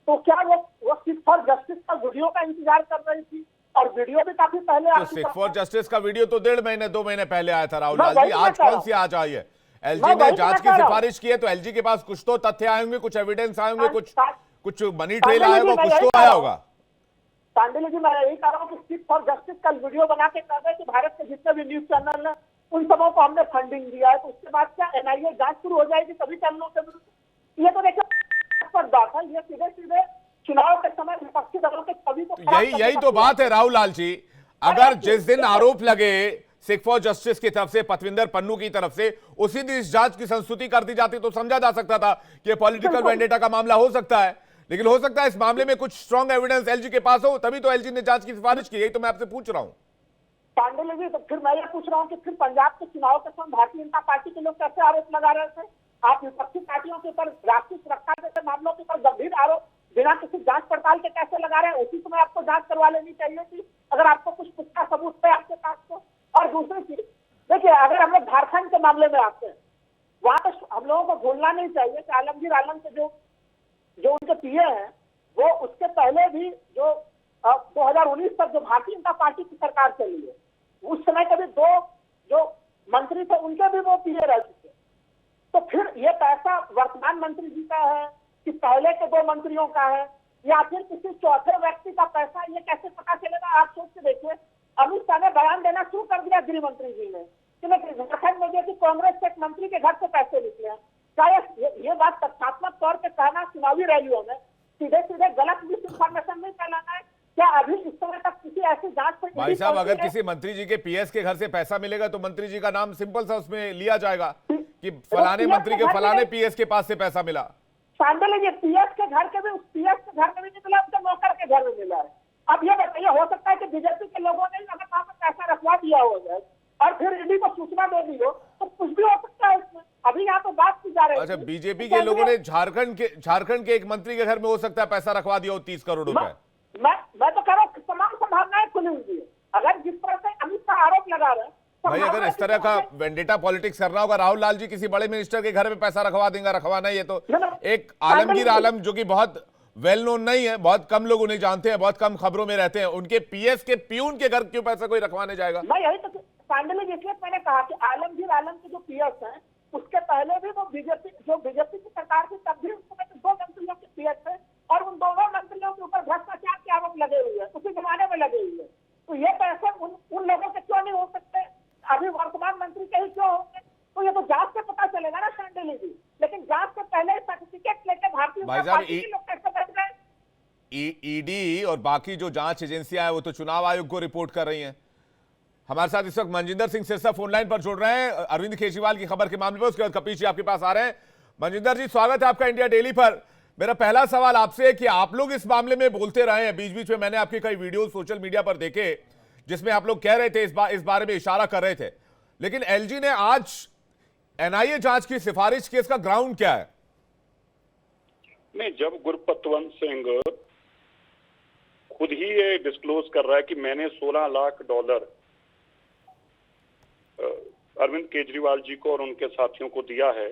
तो क्या वो सिख फॉर जस्टिस का वीडियो का इंतजार कर रही थी? और वीडियो भी काफी पहले तो सिख फॉर जस्टिस का वीडियो तो 1.5 महीने 2 महीने पहले आया था राहुल लाल जी। आज कौन सी आज आई है? एलजी ने जांच की सिफारिश की है, तो एलजी के पास कुछ तो तथ्य आए होंगे, कुछ एविडेंस आए होंगे, कुछ मनी ट्रेल आया होगा, कुछ तो आया होगा। पांडेली जी, मैं यही कह रहा हूँ कि सिख फॉर जस्टिस का वीडियो बना के कह दे कि भारत के जितने भी न्यूज चैनल है उन सबों को हमने फंडिंग दिया है, तो उसके बाद क्या एनआईए जांच शुरू हो जाएगी सभी चैनलों के विरुद्ध? ये तो देखिए बात है, ये सीधे सीधे चुनाव के समय विपक्षी दलों के छवि को यही तो बात है राहुल लाल जी। अगर जिस दिन आरोप लगे सिख फॉर जस्टिस की तरफ से, पतविंदर पन्नू की तरफ से, उसी दिन इस जांच की संस्तुति कर दी जाती तो समझा जा सकता था कि पॉलिटिकल वेंडेटा का मामला हो सकता है। लेकिन हो सकता है इस मामले में कुछ स्ट्रॉन्ग एविडेंस एलजी के पास हो, तभी तो एलजी ने जांच की सिफारिश की। यही तो मैं आपसे पूछ रहा हूं। पांडेली जी, तो फिर मैं ये पूछ रहा हूँ कि फिर पंजाब के चुनाव के समय भारतीय जनता पार्टी के लोग कैसे आरोप लगा रहे थे? आप विपक्षी पार्टियों के ऊपर राष्ट्रीय सुरक्षा जैसे मामलों के ऊपर गंभीर आरोप बिना किसी जांच पड़ताल के कैसे लगा रहे हैं? उसी समय आपको जांच करवा लेनी चाहिए थी, अगर आपको कुछ पुख्ता सबूत है आपके पास तो। और दूसरी चीज देखिए, अगर हम लोग झारखंड के मामले में आते हैं, वहां पर हम लोगों को भूलना नहीं चाहिए कि आलमगीर आलम के जो उनके पीए हैं, वो उसके पहले भी जो 2019 तक जो भारतीय जनता पार्टी की सरकार चली है, उस समय के भी 2 जो मंत्री थे उनके भी वो पीए रह चुके। तो फिर ये पैसा वर्तमान मंत्री जी का है कि पहले के 2 मंत्रियों का है, या फिर किसी चौथे व्यक्ति का पैसा? ये कैसे पता चलेगा? आप सोच के देखिए, अमित शाह ने बयान देना शुरू कर दिया गृह मंत्री जी ने कि झारखंड में जो कि कांग्रेस के एक मंत्री के घर से पैसे निकले हैं। क्या ये बात तथ्यात्मक तौर पर कहना चुनावी रैलियों में सीधे सीधे गलत मिस इन्फॉर्मेशन नहीं फैलाना है? क्या अभी इस समय तक किसी ऐसी जांच पर भाई साहब, अगर किसी मंत्री जी के पीएस के घर से पैसा मिलेगा तो मंत्री जी का नाम सिंपल सा उसमें लिया जाएगा कि फलाने मंत्री के फलाने पीएस के पास से पैसा मिला। पांडेली जी, पीएस के घर के भी, उस पीएस के घर में भी नहीं मिला, उसके नौकर के घर में मिला है। अब ये बताइए, हो सकता है कि बीजेपी के लोगों ने अगर वहां पर पैसा रखवा दिया हो जाए और फिर ईडी को सूचना दे दी हो, तो कुछ भी हो सकता है इसमें। अभी यहाँ तो बात की जा रही है। अच्छा, बीजेपी के लोगों ने झारखंड के एक मंत्री के घर में हो सकता है पैसा रखवा दिया हो 30 करोड़ रुपए। मैं तो कह रहा हूँ तमाम संभावनाएं खुली हुई है। अगर जिस तरह से अमित शाह आरोप लगा रहे हैं, भाई अगर इस तरह का वेंडेटा पॉलिटिक्स करना होगा, राहुल लाल जी किसी बड़े मिनिस्टर के घर में पैसा रखवा देंगे, रखवाना ये तो एक आलमगीर आलम जो कि बहुत वेल नोन नहीं है, बहुत कम लोग उन्हें जानते हैं, बहुत कम खबरों में रहते हैं, उनके पीएस के प्यून के घर क्यों पैसा कोई रखवाने जाएगा? मैं यही तो पांडेली जी, इसलिए मैंने कहा कि आलमगीर आलम के जो पीएस हैं, उसके पहले भी वो बीजेपी की सरकार थी, तब भी उस समय 2 मंत्रियों के पीएस थे और उन दोनों मंत्रियों के ऊपर भ्रष्टाचार के आरोप लगे हुए हैं, उसी जमाने में लगे हुए हैं। तो ये पैसे उन लोगों के क्यों नहीं हो सकते? अभी वर्तमान मंत्री के ही क्यों होंगे? तो ये तो जांच से पता चलेगा ना पांडेली जी। लेकिन जांच से पहले सर्टिफिकेट लेके भारतीय जनता पार्टी के लोग कैसे बैठ गए? ईडी और बाकी जो जांच एजेंसियां हैं वो तो चुनाव आयोग को रिपोर्ट कर रही हैं। हमारे साथ इस वक्त मनजिंदर सिंह सिरसा फोनलाइन पर जुड़ रहे हैं अरविंद केजरीवाल की खबर के मामले में। उसके बाद कपिल जी आपके पास आ रहे हैं। मनजिंदर जी, स्वागत है आपका इंडिया डेली पर। मेरा पहला सवाल आपसे है कि आप लोग इस मामले में बोलते रहे हैं, बीच बीच में मैंने आपके कई वीडियो सोशल मीडिया पर देखे जिसमें आप लोग कह रहे थे, इस बारे में इशारा कर रहे थे, लेकिन एलजी ने आज एनआईए जांच की सिफारिश की, इसका ग्राउंड क्या है? नहीं, जब गुरपतवंत सिंह खुद ही ये डिस्क्लोज कर रहा है कि मैंने $16 लाख अरविंद केजरीवाल जी को और उनके साथियों को दिया है,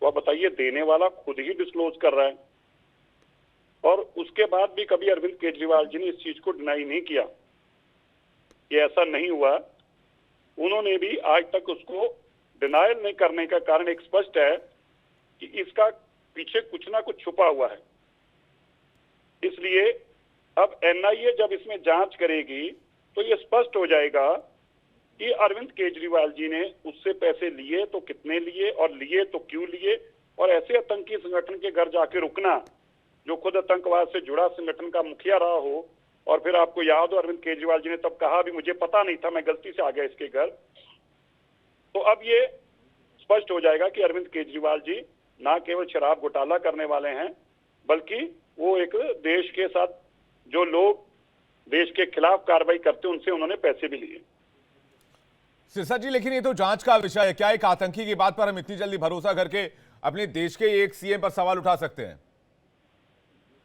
वह बताइए, देने वाला खुद ही डिस्क्लोज कर रहा है। और उसके बाद भी कभी अरविंद केजरीवाल जी ने इस चीज को डिनाई नहीं किया, ये ऐसा नहीं हुआ। उन्होंने भी आज तक उसको डिनायल नहीं करने का कारण एक स्पष्ट है कि इसका पीछे कुछ ना कुछ छुपा हुआ है। इसलिए अब एनआईए जब इसमें जांच करेगी तो ये स्पष्ट हो जाएगा कि अरविंद केजरीवाल जी ने उससे पैसे लिए तो कितने लिए और लिए तो क्यों लिए, और ऐसे आतंकी संगठन के घर जाके रुकना जो खुद आतंकवाद से जुड़ा संगठन का मुखिया रहा हो, और फिर आपको याद हो अरविंद केजरीवाल जी ने तब कहा भी मुझे पता नहीं था, मैं गलती से आ गया इसके घर। तो अब ये स्पष्ट हो जाएगा कि अरविंद केजरीवाल जी ना केवल शराब घोटाला करने वाले हैं, बल्कि वो एक देश के साथ जो लोग देश के खिलाफ कार्रवाई करते हैं उनसे उन्होंने पैसे भी लिए। सिरसा जी, लेकिन ये तो जांच का विषय है। क्या एक आतंकी की बात पर हम इतनी जल्दी भरोसा करके अपने देश के एक सीएम पर सवाल उठा सकते हैं?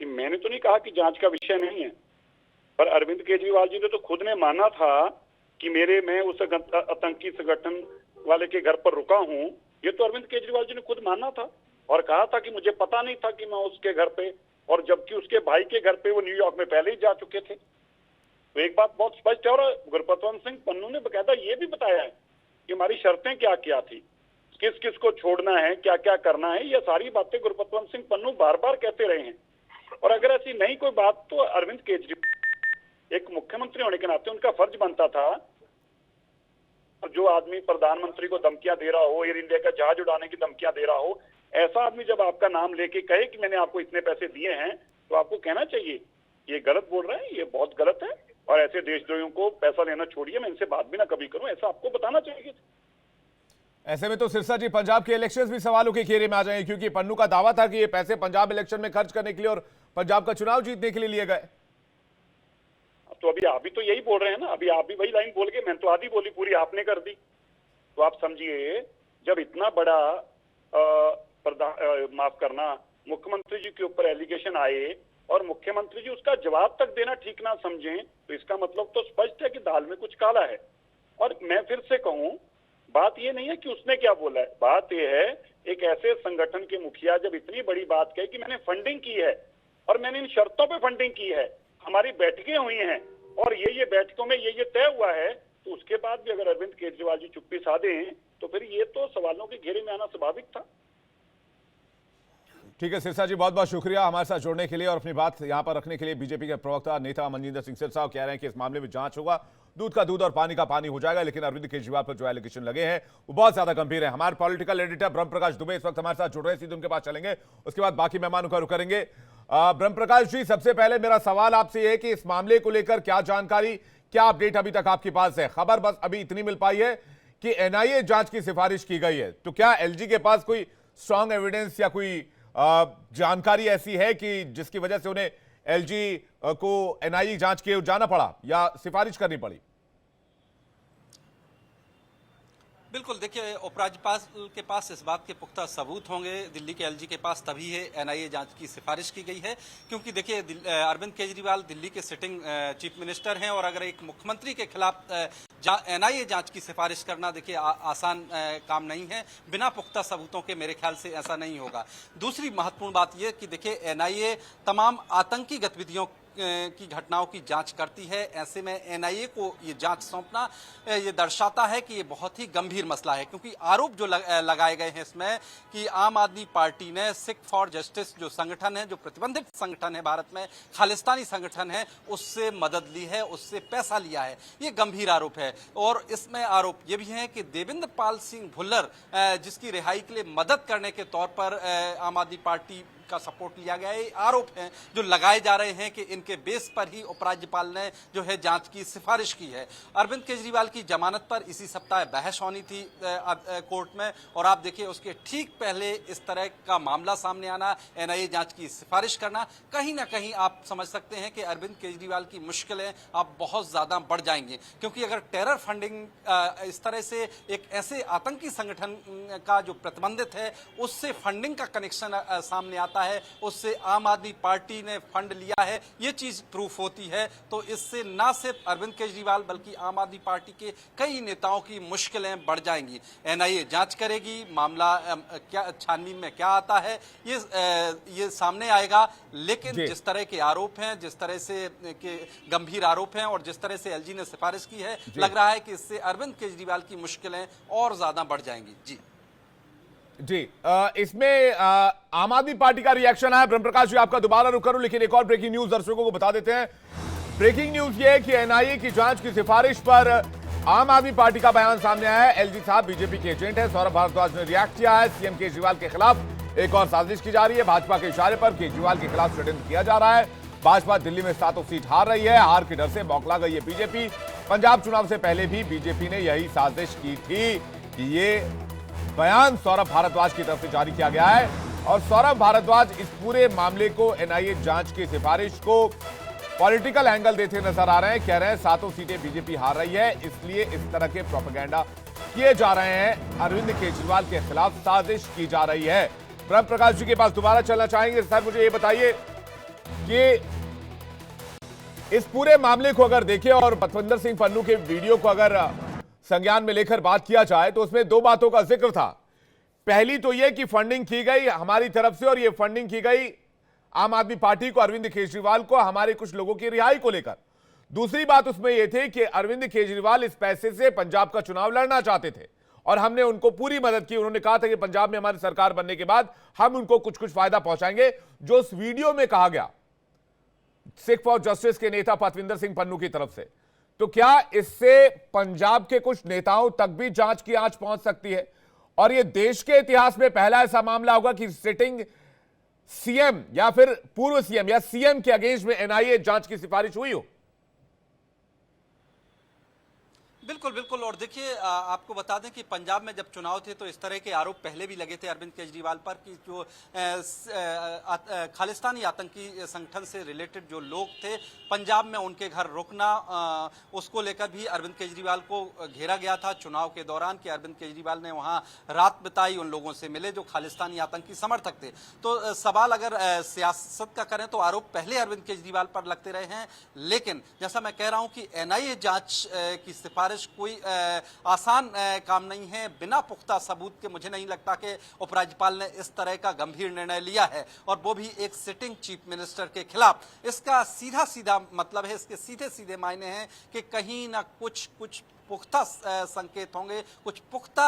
मैंने तो नहीं कहा कि जांच का विषय नहीं है, पर अरविंद केजरीवाल जी ने तो खुद ने माना था कि मैं उस आतंकी संगठन वाले के घर पर रुका हूं। ये तो अरविंद केजरीवाल जी ने खुद माना था और कहा था कि मुझे पता नहीं था कि मैं उसके घर पे, और जबकि उसके भाई के घर पे वो न्यूयॉर्क में पहले ही जा चुके थे। तो एक बात बहुत स्पष्ट है, और गुरपतवंत सिंह पन्नू ने बकायदा ये भी बताया है कि हमारी शर्तें क्या क्या थी, किस किस को छोड़ना है, क्या क्या करना है। ये सारी बातें गुरपतवंत सिंह पन्नू बार बार कहते रहे हैं। और अगर ऐसी नहीं कोई बात तो अरविंद केजरीवाल एक मुख्यमंत्री होने के नाते उनका फर्ज बनता था, जो आदमी प्रधानमंत्री को धमकियां दे रहा हो, एयर इंडिया का जहाज उड़ाने की धमकियां दे रहा हो, ऐसा आदमी जब आपका नाम लेके कहे कि मैंने आपको इतने पैसे दिए हैं, तो आपको कहना चाहिए ये गलत बोल रहे हैं, ये बहुत गलत है, और ऐसे देशद्रोहियों को पैसा लेना छोड़िए, मैं इनसे बात भी ना कभी करूं, ऐसा आपको बताना चाहिए। ऐसे में तो सिरसा जी पंजाब के इलेक्शंस भी सवालों के घेरे में आ जाएंगे, क्योंकि पन्नू का दावा था कि ये पैसे पंजाब इलेक्शन में खर्च करने के लिए और पंजाब का चुनाव जीतने के लिए लिए गए। तो अभी आप भी तो यही बोल रहे हैं ना, अभी आप भी वही लाइन बोल गए, मैं तो आधी बोली, पूरी आपने कर दी। तो आप समझिए, जब इतना बड़ा माफ करना मुख्यमंत्री जी के ऊपर एलिगेशन आए और मुख्यमंत्री जी उसका जवाब तक देना ठीक ना समझें, तो इसका मतलब तो स्पष्ट है कि दाल में कुछ काला है। और मैं फिर से कहूं, बात ये नहीं है कि उसने क्या बोला है, बात ये है एक ऐसे संगठन के मुखिया जब इतनी बड़ी बात कहे कि मैंने फंडिंग की है और मैंने इन शर्तों पे फंडिंग की है, हमारी बैठकें हुई हैं और ये बैठकों में ये तय हुआ है, तो उसके बाद भी अगर अरविंद केजरीवाल जी चुप्पी साधें तो फिर ये तो सवालों के घेरे में आना स्वाभाविक था। ठीक है सिरसा जी, बहुत बहुत शुक्रिया हमारे साथ जुड़ने के लिए और अपनी बात यहां पर रखने के लिए। बीजेपी के प्रवक्ता नेता मनजिंदर सिंह सिरसा कह रहे हैं कि इस मामले में जांच होगा, दूध का दूध और पानी का पानी हो जाएगा, लेकिन अरविंद केजरीवाल पर जो एलिगेशन लगे हैं वो बहुत ज्यादा गंभीर है। हमारे पॉलिटिकल एडिटर ब्रह्म प्रकाश दुबे इस वक्त हमारे साथ जुड़ रहे हैं, सीधे उनके पास चलेंगे, उसके बाद बाकी मेहमानों का रुख करेंगे। ब्रह्म प्रकाश जी, सबसे पहले मेरा सवाल आपसे है कि इस मामले को लेकर क्या जानकारी, क्या अपडेट अभी तक आपके पास है? खबर बस अभी इतनी मिल पाई है कि एनआईए जांच की सिफारिश की गई है, तो क्या एलजी के पास कोई स्ट्रांग एविडेंस या कोई जानकारी ऐसी है कि जिसकी वजह से उन्हें एलजी को एनआईए जांच के जाना पड़ा या सिफारिश करनी पड़ी? बिल्कुल, देखिए उपराज्यपाल के पास इस बात के पुख्ता सबूत होंगे, दिल्ली के एलजी के पास तभी है एनआईए जांच की सिफारिश की गई है, क्योंकि देखिए अरविंद केजरीवाल दिल्ली के सिटिंग चीफ मिनिस्टर हैं और अगर एक मुख्यमंत्री के खिलाफ एनआईए जांच की सिफारिश करना देखिए आसान काम नहीं है, बिना पुख्ता सबूतों के मेरे ख्याल से ऐसा नहीं होगा। दूसरी महत्वपूर्ण बात यह कि देखिए एनआईए तमाम आतंकी गतिविधियों की घटनाओं की जांच करती है, ऐसे में एनआईए को ये जांच सौंपना ये दर्शाता है कि ये बहुत ही गंभीर मसला है, क्योंकि आरोप जो लगाए गए हैं इसमें कि आम आदमी पार्टी ने सिख फॉर जस्टिस जो संगठन है, जो प्रतिबंधित संगठन है भारत में, खालिस्तानी संगठन है, उससे मदद ली है, उससे पैसा लिया है, ये गंभीर आरोप है। और इसमें आरोप ये भी है कि देवेंद्र पाल सिंह भुल्लर जिसकी रिहाई के लिए मदद करने के तौर पर आम आदमी पार्टी का सपोर्ट लिया गया है, आरोप हैं जो लगाए जा रहे हैं कि इनके बेस पर ही उपराज्यपाल ने जो है जांच की सिफारिश की है। अरविंद केजरीवाल की जमानत पर इसी सप्ताह बहस होनी थी कोर्ट में, और आप देखिए उसके ठीक पहले इस तरह का मामला सामने आना, एनआईए जांच की सिफारिश करना, कहीं ना कहीं आप समझ सकते हैं कि अरविंद केजरीवाल की मुश्किलें अब बहुत ज्यादा बढ़ जाएंगी, क्योंकि अगर टेरर फंडिंग इस तरह से एक ऐसे आतंकी संगठन का जो प्रतिबंधित है उससे फंडिंग का कनेक्शन सामने आता है, उससे आम आदमी पार्टी ने फंड लिया है, ये चीज प्रूफ होती है, तो इससे ना सिर्फ अरविंद केजरीवाल बल्कि आम आदमी पार्टी के कई नेताओं की मुश्किलें बढ़ जाएंगी। एनआईए जांच करेगी, मामला क्या छानबीन में क्या आता है ये सामने आएगा, लेकिन जिस तरह के आरोप हैं, जिस तरह से के गंभीर आरोप हैं और जिस तरह से एलजी ने सिफारिश की है, लग रहा है कि इससे अरविंद केजरीवाल की मुश्किलें और ज्यादा बढ़ जाएंगी। जी, इसमें आम आदमी पार्टी का रिएक्शन है। ब्रह्म प्रकाश जी, आपका दोबारा रुक करूं, लेकिन एक और ब्रेकिंग न्यूज दर्शकों को बता देते हैं। ब्रेकिंग न्यूज ये है कि एनआईए की जांच की सिफारिश पर आम आदमी पार्टी का बयान सामने आया है। एलजी साहब बीजेपी के एजेंट है। सौरभ भारद्वाज ने रिएक्ट किया है। सीएम केजरीवाल के खिलाफ एक और साजिश की जा रही है। भाजपा के इशारे पर केजरीवाल के खिलाफ षड्यंत्र किया जा रहा है। भाजपा दिल्ली में 7 सीट हार रही है। हार के डर से बौखला गई है बीजेपी। पंजाब चुनाव से पहले भी बीजेपी ने यही साजिश की थी कि ये बयान सौरभ भारद्वाज की तरफ से जारी किया गया है और सौरभ भारद्वाज इस पूरे मामले को एनआईए जांच की सिफारिश को पॉलिटिकल एंगल देते नजर आ रहे हैं। कह रहे हैं 7 सीटें बीजेपी हार रही है, इसलिए इस तरह के प्रोपेगेंडा किए जा रहे हैं। अरविंद केजरीवाल के खिलाफ साजिश की जा रही है। ब्रह्म प्रकाश जी के पास दोबारा चलना चाहेंगे। सर मुझे ये बताइए कि इस पूरे मामले को अगर देखें और पतविंदर सिंह पन्नू के वीडियो को अगर संज्ञान में लेकर बात किया जाए तो उसमें 2 बातों का जिक्र था। पहली तो यह कि फंडिंग की गई हमारी तरफ से और यह फंडिंग की गई आम आदमी पार्टी को, अरविंद केजरीवाल को, हमारे कुछ लोगों की रिहाई को लेकर। दूसरी बात उसमें यह थी कि अरविंद केजरीवाल इस पैसे से पंजाब का चुनाव लड़ना चाहते थे और हमने उनको पूरी मदद की। उन्होंने कहा था कि पंजाब में हमारी सरकार बनने के बाद हम उनको कुछ कुछ फायदा पहुंचाएंगे। जो उस वीडियो में कहा गया सिख फॉर जस्टिस के नेता पतविंदर सिंह पन्नू की तरफ से, तो क्या इससे पंजाब के कुछ नेताओं तक भी जांच की आंच पहुंच सकती है और यह देश के इतिहास में पहला ऐसा मामला होगा कि सिटिंग सीएम या फिर पूर्व सीएम या सीएम के अगेंस्ट में एनआईए जांच की सिफारिश हुई हो? बिल्कुल बिल्कुल। और देखिए आपको बता दें कि पंजाब में जब चुनाव थे तो इस तरह के आरोप पहले भी लगे थे अरविंद केजरीवाल पर कि जो खालिस्तानी आतंकी संगठन से रिलेटेड जो लोग थे पंजाब में उनके घर रुकना, उसको लेकर भी अरविंद केजरीवाल को घेरा गया था चुनाव के दौरान कि अरविंद केजरीवाल ने वहां रात बिताई, उन लोगों से मिले जो खालिस्तानी आतंकी समर्थक थे। तो सवाल अगर सियासत का करें तो आरोप पहले अरविंद केजरीवाल पर लगते रहे हैं, लेकिन जैसा मैं कह रहा हूं कि एनआईए जांच की सिफारिश कोई आसान काम नहीं है। बिना पुख्ता सबूत के मुझे नहीं लगता कि उपराज्यपाल ने इस तरह का गंभीर निर्णय लिया है और वो भी एक सिटिंग चीफ मिनिस्टर के खिलाफ। इसका सीधा सीधा मतलब है, इसके सीधे सीधे मायने हैं कि कहीं ना कुछ पुख्ता संकेत होंगे, कुछ पुख्ता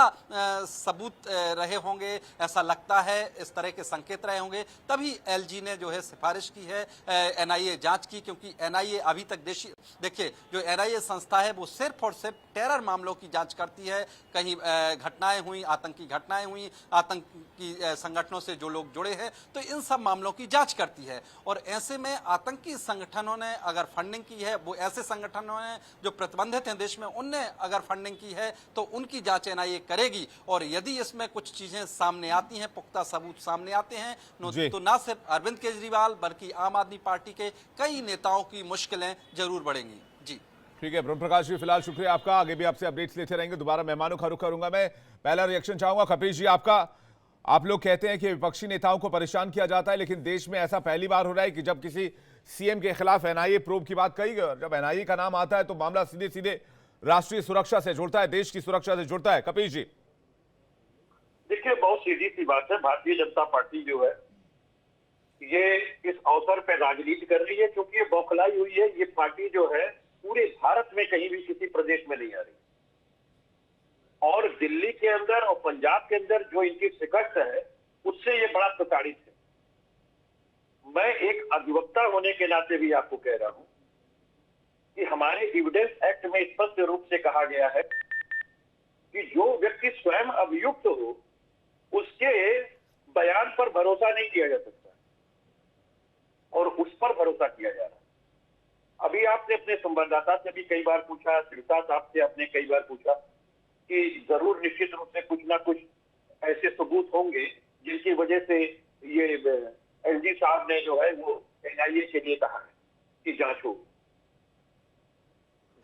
सबूत रहे होंगे, ऐसा लगता है। इस तरह के संकेत रहे होंगे तभी एलजी ने जो है सिफारिश की है एनआईए जांच की, क्योंकि एनआईए अभी तक देखिए जो एनआईए संस्था है वो सिर्फ और सिर्फ टेरर मामलों की जांच करती है। कहीं घटनाएं हुई, आतंकी घटनाएं हुई, आतंकी संगठनों से जो लोग जुड़े हैं, तो इन सब मामलों की जांच करती है। और ऐसे में आतंकी संगठनों ने अगर फंडिंग की है, वो ऐसे संगठनों ने जो प्रतिबंधित हैं देश में, उनने अगर फंडिंग की है तो उनकी जांच एनआईए करेगी। और यदि इसमें कुछ चीजें सामने आती हैं, पुख्ता सबूत सामने आते हैं, तो ना सिर्फ अरविंद केजरीवाल बल्कि आम आदमी पार्टी के कई नेताओं की मुश्किलें जरूर बढ़ेंगी। जी ठीक है ब्रह्म प्रकाश जी, फिलहाल शुक्रिया आपका। आगे भी आपसे अपडेट्स लेते रहेंगे। दोबारा मेहमानों का रुख करूंगा। मैं पहला रिएक्शन चाहूंगा कपिल जी आपका। आप लोग कहते हैं कि विपक्षी नेताओं को परेशान किया जाता है, लेकिन देश में ऐसा पहली बार हो रहा है कि जब किसी सीएम के खिलाफ एनआईए प्रोब की बात कही गई, जब एनआईए का नाम आता है तो मामला सीधे सीधे राष्ट्रीय सुरक्षा से जुड़ता है, देश की सुरक्षा से जुड़ता है। कपिल जी देखिए, बहुत सीधी सी बात है, भारतीय जनता पार्टी जो है ये इस अवसर पर राजनीति कर रही है क्योंकि ये बौखलाई हुई है। ये पार्टी जो है पूरे भारत में कहीं भी किसी प्रदेश में नहीं आ रही और दिल्ली के अंदर और पंजाब के अंदर जो इनकी शिकस्त है उससे ये बड़ा प्रताड़ित है। मैं एक अधिवक्ता होने के नाते भी आपको कह रहा हूं कि हमारे एविडेंस एक्ट में स्पष्ट रूप से कहा गया है कि जो व्यक्ति स्वयं अभियुक्त हो उसके बयान पर भरोसा नहीं किया जा सकता और उस पर भरोसा किया जा रहा है। अभी आपने अपने संवाददाता से भी कई बार पूछा, श्रीता साहब से आपने कई बार पूछा कि जरूर निश्चित रूप से कुछ ना कुछ ऐसे सबूत होंगे जिनकी वजह से ये एलजी साहब ने जो है वो एनआईए के लिए कहा है कि जांच हो।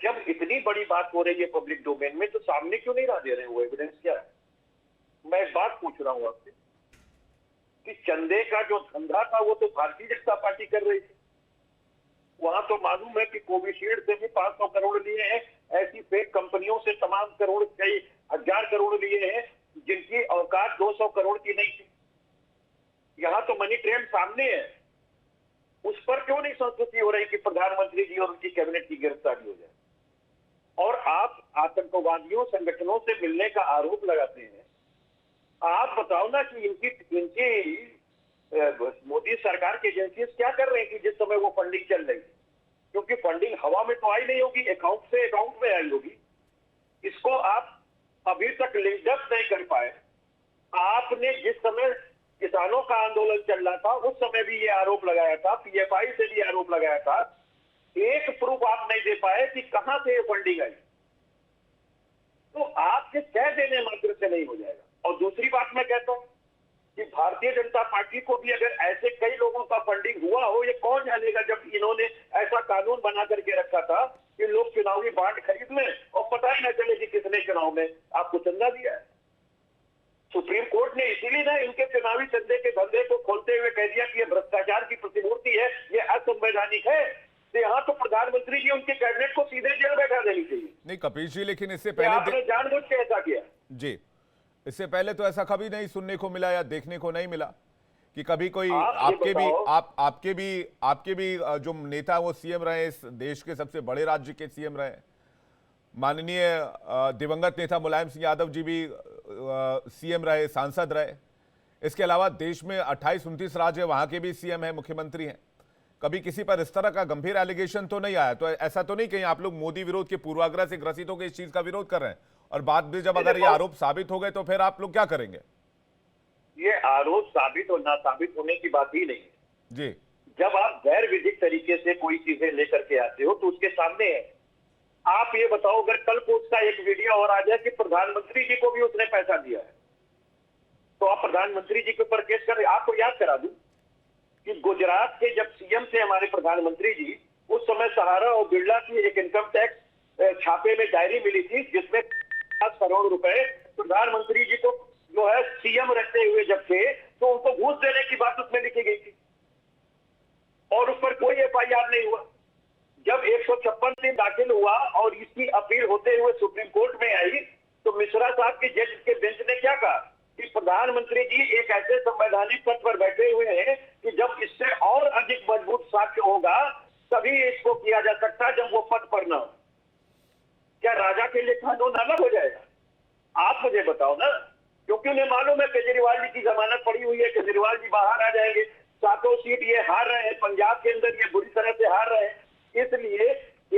जब इतनी बड़ी बात हो रही है पब्लिक डोमेन में तो सामने क्यों नहीं ला दे रहे हैं? वो एविडेंस क्या है? मैं एक बात पूछ रहा हूं आपसे कि चंदे का जो धंधा था वो तो भारतीय जनता पार्टी कर रही थी। वहां तो मालूम है कि कोविशील्ड से भी 500 करोड़ लिए हैं, ऐसी फेक कंपनियों से तमाम करोड़, कई हजार करोड़ लिए हैं जिनकी औकात 200 करोड़ की नहीं थी। यहां तो मनी ट्रेंड सामने है, उस पर क्यों नहीं संस्तुति हो रही कि प्रधानमंत्री जी और उनकी कैबिनेट की गिरफ्तारी हो जाए? और आप आतंकवादियों संगठनों से मिलने का आरोप लगाते हैं। आप बताओ ना कि इनकी मोदी सरकार की एजेंसी क्या कर रही थी जिस समय वो फंडिंग चल रही थी? क्योंकि फंडिंग हवा में तो आई नहीं होगी, अकाउंट से अकाउंट में आई होगी। इसको आप अभी तक लिंकअप नहीं कर पाए। आपने जिस समय किसानों का आंदोलन चल रहा था उस समय भी ये आरोप लगाया था, पीएफआई से भी आरोप लगाया था, एक प्रूफ आप नहीं दे पाए कि कहां से ये फंडिंग आई। तो आपके कह देने मात्र से नहीं हो जाएगा। और दूसरी बात मैं कहता हूं कि भारतीय जनता पार्टी को भी अगर ऐसे कई लोगों का फंडिंग हुआ हो, ये कौन जानेगा, जब इन्होंने ऐसा कानून बना करके रखा था कि लोग चुनावी बांड खरीद लें और पता ही न चले कि किसने चुनाव में आपको चंदा दिया है। सुप्रीम कोर्ट ने इसीलिए ना इनके चुनावी चंदे के धंधे को खोलते हुए कह दिया कि ये भ्रष्टाचार की प्रतिमूर्ति है, ये असंवैधानिक है। तो यहाँ तो प्रधानमंत्री जी उनके कैबिनेट को सीधे जेल बैठा देनी चाहिए। नहीं कपिल जी, लेकिन इससे पहले आपने जानबूझ के ऐसा किया जी, इससे पहले तो ऐसा कभी नहीं सुनने को मिला या देखने को नहीं मिला कि कभी कोई आपके भी जो नेता वो सीएम रहे, इस देश के सबसे बड़े राज्य के सीएम रहे, माननीय दिवंगत नेता मुलायम सिंह यादव जी भी सीएम रहे, सांसद रहे। इसके अलावा देश में 28-29 राज्य, वहां के भी सीएम है, मुख्यमंत्री हैं। कभी किसी पर इस तरह का गंभीर एलिगेशन तो नहीं आया। तो ऐसा तो नहीं कहीं आप लोग मोदी विरोध के पूर्वाग्रह से ग्रसित होकर इस चीज का विरोध कर रहे हैं, और बाद में जब अगर ये आरोप साबित हो गए तो फिर आप लोग क्या करेंगे? ये आरोप साबित और ना साबित होने की बात ही नहीं है जी। जब आप गैर विधिक तरीके से कोई चीजें लेकर के आते हो तो उसके सामने है। आप ये बताओ, अगर कल को उसका एक वीडियो और आ जाए कि प्रधानमंत्री जी को भी उसने पैसा दिया है, तो आप प्रधानमंत्री जी के ऊपर केस कर रहे। आपको याद करा दूं कि गुजरात के जब सीएम थे हमारे प्रधानमंत्री जी, उस समय सहारा और बिरला की एक इनकम टैक्स छापे में डायरी मिली थी जिसमें 50 करोड़ रुपए प्रधानमंत्री जी को जो है सीएम रहते हुए जब थे तो उनको घूस देने की बात उसमें लिखी गई थी, और उस पर कोई एफआईआर नहीं हुआ। जब 156 दिन दाखिल हुआ और इसकी अपील होते हुए सुप्रीम कोर्ट में आई तो मिश्रा साहब के जज के बेंच ने क्या कहा कि प्रधानमंत्री जी एक ऐसे संवैधानिक पद पर बैठे हुए हैं कि जब इससे और अधिक मजबूत साक्ष्य होगा तभी इसको किया जा सकता जब वो पद पर न हो। क्या राजा के लिए कानून अलग हो जाएगा? आप मुझे बताओ ना, क्योंकि उन्हें मालूम है केजरीवाल जी की जमानत पड़ी हुई है, केजरीवाल जी बाहर आ जाएंगे, 7 सीट ये हार रहे हैं, पंजाब के अंदर ये बुरी तरह से हार रहे हैं। इसलिए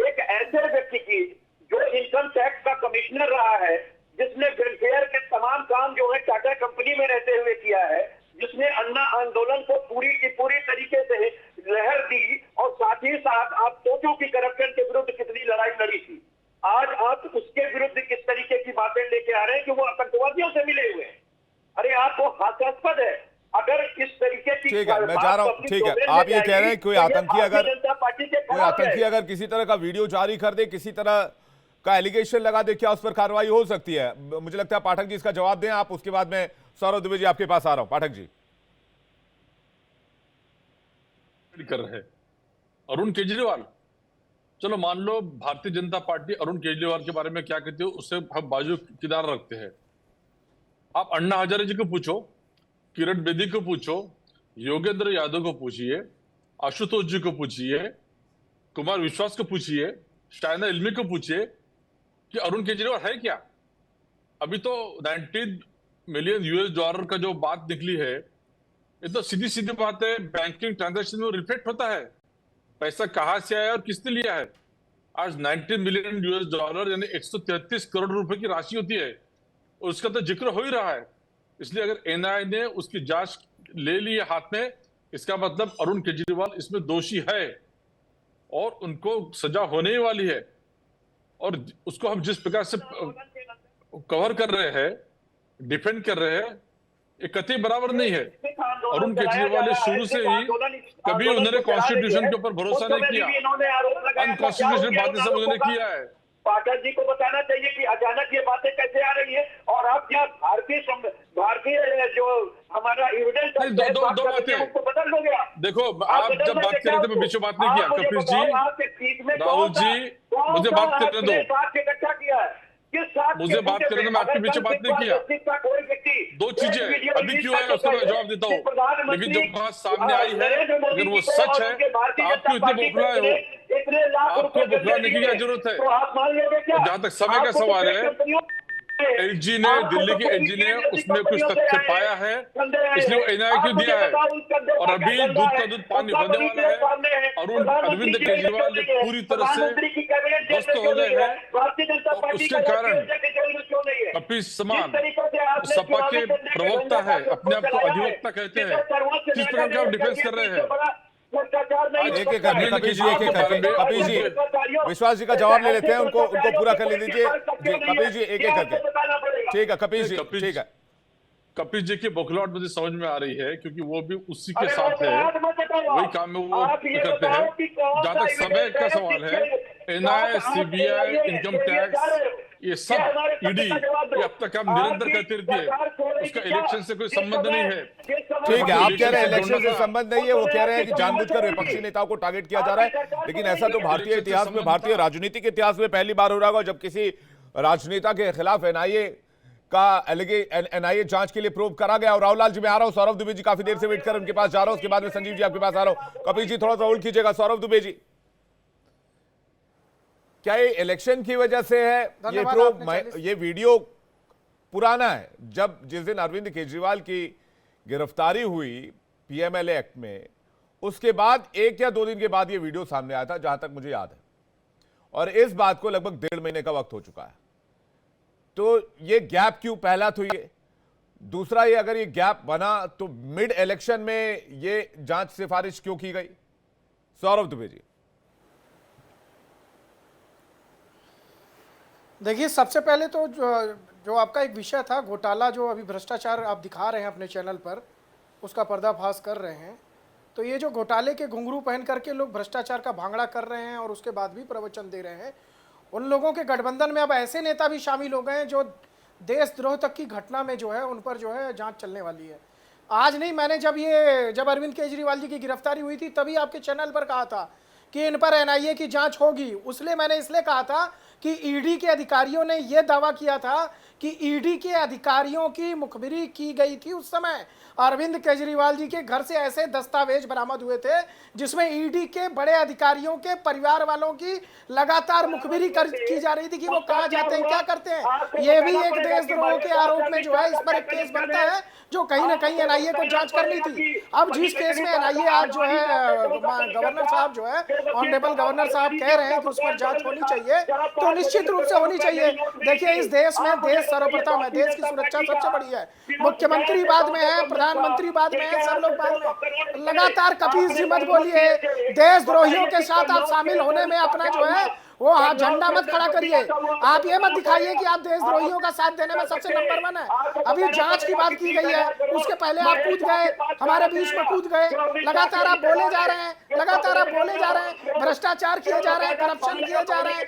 एक ऐसे व्यक्ति की जो इनकम टैक्स का कमिश्नर रहा है, जिसने वेलफेयर के तमाम काम जो है टाटा कंपनी में रहते हुए किया है, जिसने अन्ना आंदोलन को पूरी की पूरी तरीके से लहर दी, और साथ ही साथ आप सोचो कि करप्शन के विरुद्ध कितनी लड़ाई लड़ी थी। आज आप उसके विरुद्ध किस तरीके की बातें लेके आ रहे हैं कि वो आतंकवादियों से मिले हुए हैं। अरे आपको हास्यास्पद है अगर इस तरीके की। ठीक है, मैं जा रहा हूं। ठीक है, आप ये कह रहे हैं कोई आतंकी अगर किसी तरह का वीडियो जारी कर दे, किसी तरह का एलिगेशन लगा दे, क्या उस पर कार्रवाई हो सकती है? मुझे लगता है पाठक जी इसका जवाब दें आप, उसके बाद में सौरभ दुबे जी आपके पास आ रहा हूं। पाठक जी कर रहे हैं अरुण केजरीवाल, चलो मान लो भारतीय जनता पार्टी अरुण केजरीवाल के बारे में क्या कहती है उससे हम बाजू किनारा रखते हैं। आप अन्ना हजारे जी को पूछो, किरण बेदी को पूछो, योगेंद्र यादव को पूछिए, आशुतोष जी को पूछिए, कुमार विश्वास को पूछिए, शायना इल्मी को पूछिए कि अरुण केजरीवाल है क्या। अभी तो 19 मिलियन $US का जो बात निकली है, ये तो सीधी सीधी बात है, बैंकिंग ट्रांजैक्शन में रिफ्लेक्ट होता है पैसा कहां से आया और किसने लिया है। आज 19 मिलियन $US यानी 133 करोड़ रुपए की राशि होती है, उसका तो जिक्र हो ही रहा है। इसलिए अगर एनआईए ने उसकी जांच ले ली है हाथ में, इसका मतलब अरुण केजरीवाल इसमें दोषी है और उनको सजा होने ही वाली है। और उसको हम जिस प्रकार से कवर कर रहे हैं, डिफेंड कर रहे हैं, ये कतई बराबर नहीं है। अरुण केजरीवाल ने शुरू से ही कभी उन्होंने कॉन्स्टिट्यूशन के ऊपर भरोसा नहीं किया, अनकॉन्स्टिट्यूशनल बातें सब उन्होंने किया है। पाठक जी को बताना चाहिए कि अचानक ये बातें कैसे आ रही है, और आप क्या भारतीय जो हमारा एविडेंस दो बातें बदल लोगे। देखो आप जब बात कर रहे थे मैं बीच में बात नहीं किया। कपिल जी, राहुल जी, मुझे बात करने दो, इकट्ठा किया है, मुझे बात करने में आपके बीच बात नहीं किया। दो चीजें अभी क्यों है उसका मैं जवाब देता हूँ, लेकिन जो बात सामने आई है अगर वो सच है तो आप क्यों इतने बौखलाए हो? आपको बौखलाने की क्या जरूरत है? जहां तक समय का सवाल है, एलजी ने, दिल्ली की एलजी ने उसमें कुछ तथ्य पाया है, इसलिए एनआईए क्यों दिया है। और अभी दूध का दूध पानी होने वाला है। अरविंद केजरीवाल जो पूरी तरह से ध्वस्त हो गए हैं, और उसके कारण कपिल समान सपा के प्रवक्ता है, अपने आप को अधिवक्ता कहते हैं, किस प्रकार का डिफेंस कर रहे हैं। एक एक करके कपिल जी, एक एक करके कपिल जी, विश्वास जी का जवाब ले लेते हैं, उनको पूरा कर ले दीजिए जी। कपिल जी एक एक करके, ठीक है कपिल जी, ठीक है। कपिल जी की बौखलाहट मुझे समझ में आ रही है, क्योंकि वो भी उसी के साथ है, वही काम में वो करते हैं। जहां तक समय का सवाल है, एनआईए, सीबीआई, इनकम टैक्स, ये सब ईडी ये अब तक हम निरंतर करते रहती है, उसका इलेक्शन से कोई संबंध नहीं है। ठीक है, आप कह रहे हैं इलेक्शन से संबंध नहीं है, वो कह रहे हैं कि जानबूझकर विपक्षी नेताओं को टारगेट किया जा रहा है। लेकिन ऐसा तो भारतीय इतिहास में, भारतीय राजनीतिक इतिहास में पहली बार हो रहा होगा जब किसी राजनेता के खिलाफ एनआईए का एनआईए जांच के लिए प्रोब करा गया। और राहुल लाल जी मैं आ रहा हूं, सौरभ दुबे जी काफी देर से वेट कर उनके पास जा रहा हूं, उसके बाद में संजीव जी आपके पास आ रहा हूं। कपिल जी थोड़ा सा होल्ड कीजिएगा। सौरभ दुबे जी, क्या ये इलेक्शन की वजह से है ये प्रोब? ये वीडियो पुराना है, जब जिस दिन अरविंद केजरीवाल की गिरफ्तारी हुई पीएमएलए एक्ट में, उसके बाद 1 या 2 दिन के बाद ये वीडियो सामने आया था, जहां तक मुझे याद है। और इस बात को लगभग 1.5 महीने का वक्त हो चुका है। तो ये गैप क्यों? पहला तो ये, दूसरा ये अगर ये गैप बना तो मिड इलेक्शन में ये जांच सिफारिश क्यों की गई? सौरभ दुबे जी। देखिए, सबसे पहले तो जो आपका एक विषय था घोटाला, जो अभी भ्रष्टाचार आप दिखा रहे हैं अपने चैनल पर, उसका पर्दाफाश कर रहे हैं। तो ये जो घोटाले के घुंघरू पहन करके लोग भ्रष्टाचार का भांगड़ा कर रहे हैं और उसके बाद भी प्रवचन दे रहे हैं, उन लोगों के गठबंधन में अब ऐसे नेता भी शामिल हो गए हैं जो देशद्रोह तक की घटना में जो है उन पर जो है जांच चलने वाली है। आज नहीं, मैंने जब अरविंद केजरीवाल जी की गिरफ्तारी हुई थी तभी आपके चैनल पर कहा था कि इन पर एनआईए की जांच होगी। मैंने इसलिए कहा था कि ईडी के अधिकारियों ने यह दावा किया था कि ईडी के अधिकारियों की मुखबिरी की गई थी। उस समय अरविंद केजरीवाल जी के घर से ऐसे दस्तावेज बरामद हुए थे जिसमें ईडी के बड़े अधिकारियों के परिवार वालों की लगातार मुखबिरी की जा रही थी कि वो कहाँ जाते हैं, क्या करते हैं। ये भी एक देशद्रोह के आरोप में जो है इस पर एक केस बनता है जो कहीं ना कहीं एनआईए को जांच करनी थी। अब जिस केस में एनआईए आज जो है गवर्नर साहब जो है ऑनरेबल गवर्नर साहब कह रहे हैं कि उस पर जांच होनी चाहिए, तो निश्चित रूप से होनी चाहिए। देखिए, इस देश में देश सर्वप्रथम है, देश की सुरक्षा सबसे बड़ी है। मुख्यमंत्री बाद में है, प्रधानमंत्री बाद में है, सब लोग बाद में। लगातार कपिल जी मत बोलिए, देशद्रोहियों के साथ आप शामिल होने में अपना जो है वो झंडा मत खड़ा करिए। आप ये मत दिखाइए कि आप देशद्रोहियों का साथ देने में सबसे नंबर 1 है। अभी जांच की बात की गई है, उसके पहले आप कूद गए, हमारे बीच में कूद गए। लगातार आप बोले जा रहे हैं, भ्रष्टाचार किए जा रहे हैं, करप्शन किए जा रहे हैं।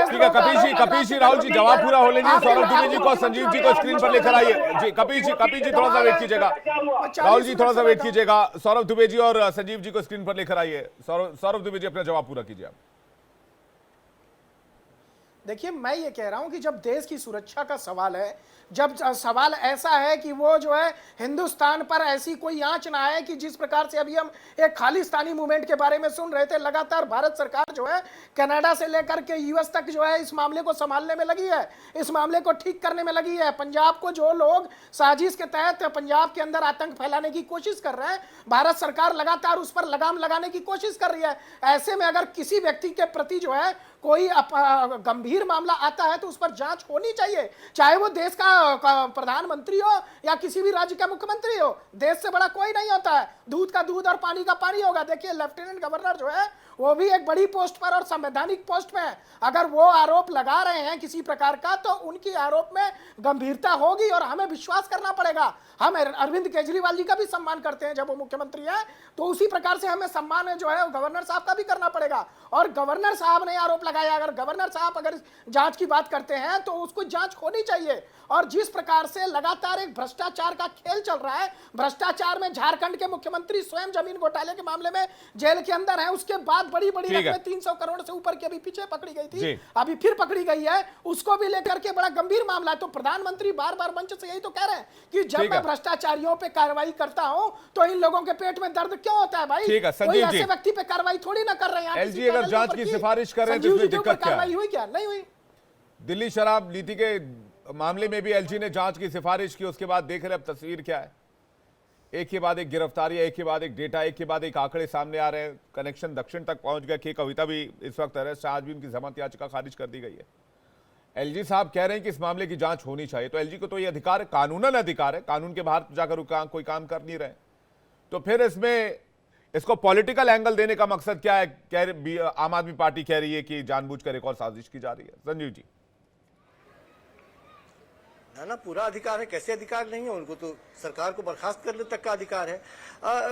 ठीक है कपिल जी, राहुल जी जवाब पूरा हो लीजिए। सौरभ दुबे जी को, संजीव जी को स्क्रीन पर लेकर आइए जी। कपिल जी थोड़ा सा वेट कीजिएगा, राहुल जी थोड़ा सा वेट कीजिएगा। सौरभ दुबे जी और संजीव जी को स्क्रीन पर लेकर आइए। सौरभ दुबे जी अपना जवाब पूरा कीजिए। देखिए, मैं ये कह रहा हूं कि जब देश की सुरक्षा का सवाल है, जब सवाल ऐसा है कि वो जो है हिंदुस्तान पर ऐसी कोई आंच ना आए कि जिस प्रकार से अभी हम एक खालिस्तानी मूवमेंट के बारे में सुन रहे थे, लगातार भारत सरकार जो है कनाडा से लेकर के यूएस तक जो है इस मामले को संभालने में लगी है, इस मामले को ठीक करने में लगी है। पंजाब को जो लोग साजिश के तहत पंजाब के अंदर आतंक फैलाने की कोशिश कर रहे हैं, भारत सरकार लगातार उस पर लगाम लगाने की कोशिश कर रही है। ऐसे में अगर किसी व्यक्ति के प्रति जो है कोई गंभीर मामला आता है तो उस पर जांच होनी चाहिए, चाहे वो देश का प्रधानमंत्री हो या किसी भी राज्य का मुख्यमंत्री हो। देश से बड़ा कोई नहीं होता है, दूध का दूध और पानी का पानी होगा। देखिए, लेफ्टिनेंट गवर्नर जो है वो भी एक बड़ी पोस्ट पर और संवैधानिक पोस्ट में है। अगर वो आरोप लगा रहे हैं किसी प्रकार का तो उनकी आरोप में गंभीरता होगी और हमें विश्वास करना पड़ेगा। हम अरविंद केजरीवाल जी का भी सम्मान करते हैं जब वो मुख्यमंत्री है, तो उसी प्रकार से हमें सम्मान जो है गवर्नर साहब का भी करना पड़ेगा। और गवर्नर साहब ने आरोप लगाया, अगर गवर्नर साहब अगर जांच की बात करते हैं तो उसको जांच होनी चाहिए। और जिस प्रकार से लगातार एक भ्रष्टाचार का खेल चल रहा है, भ्रष्टाचार में झारखंड के मुख्यमंत्री स्वयं जमीन घोटाले के मामले में जेल के अंदर है, उसके बाद बड़ी रकमें 300 करोड़ से ऊपर की अभी पीछे पकड़ी गई थी, अभी फिर पकड़ी गई है, उसको भी लेकर के बड़ा गंभीर मामला है। तो प्रधानमंत्री बार बार मंच से यही तो कह रहे हैं कि जब मैं भ्रष्टाचारियों पे कार्रवाई करता हूं तो इन लोगों के पेट में दर्द क्यों होता है भाई? कोई ऐसे व्यक्ति पे कार्रवाई थोड़ी ना कर रहे हैं। एलजी अगर जांच की सिफारिश कर रहे हैं तो इसमें दिक्कत क्या है? हुई क्या? नहीं हुई। दिल्ली शराब नीति के मामले में भी एलजी ने जांच की सिफारिश की, उसके बाद देख रहे अब तस्वीर क्या है। एक के बाद एक गिरफ्तारी, एक के बाद एक डेटा, एक के बाद एक आंकड़े सामने आ रहे हैं। कनेक्शन दक्षिण तक पहुंच गया कि कविता भी इस वक्त अरेस्ट है, आज भी उनकी जमानत याचिका खारिज कर दी गई है। एलजी साहब कह रहे हैं कि इस मामले की जांच होनी चाहिए, तो एलजी को तो ये अधिकार है, कानूनन अधिकार है, कानून के बाहर जाकर कोई काम कर नहीं रहे, तो फिर इसमें इसको पॉलिटिकल एंगल देने का मकसद क्या है? आम आदमी पार्टी कह रही है कि जानबूझकर एक और साजिश की जा रही है। संजीव जी, ना पूरा अधिकार है, कैसे अधिकार नहीं है? उनको तो सरकार को बर्खास्त करने तक का अधिकार है।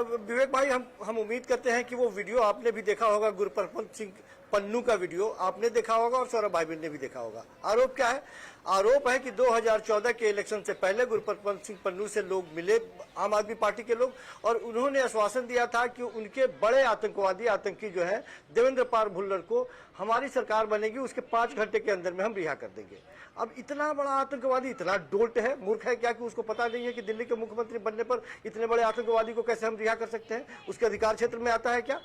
विवेक भाई, हम उम्मीद करते हैं कि वो वीडियो आपने भी देखा होगा, गुरप्रपंत सिंह पन्नू का वीडियो आपने देखा होगा और सौरभ भाई ने भी देखा होगा। आरोप क्या है? आरोप है कि 2014 के इलेक्शन से पहले गुरप्रपंत सिंह पन्नू से लोग मिले, आम आदमी पार्टी के लोग, और उन्होंने आश्वासन दिया था कि उनके बड़े आतंकी जो है देवेंद्र पाल भुल्लर को हमारी सरकार बनेगी उसके 5 घंटे के अंदर में हम रिहा कर देंगे। अब इतना बड़ा आतंकवादी इतना डोल्ट है, मूर्ख है क्या कि उसको पता नहीं है कि दिल्ली के मुख्यमंत्री बनने पर इतने बड़े आतंकवादी को कैसे हम रिहा कर सकते हैं? उसके अधिकार क्षेत्र में आता है क्या?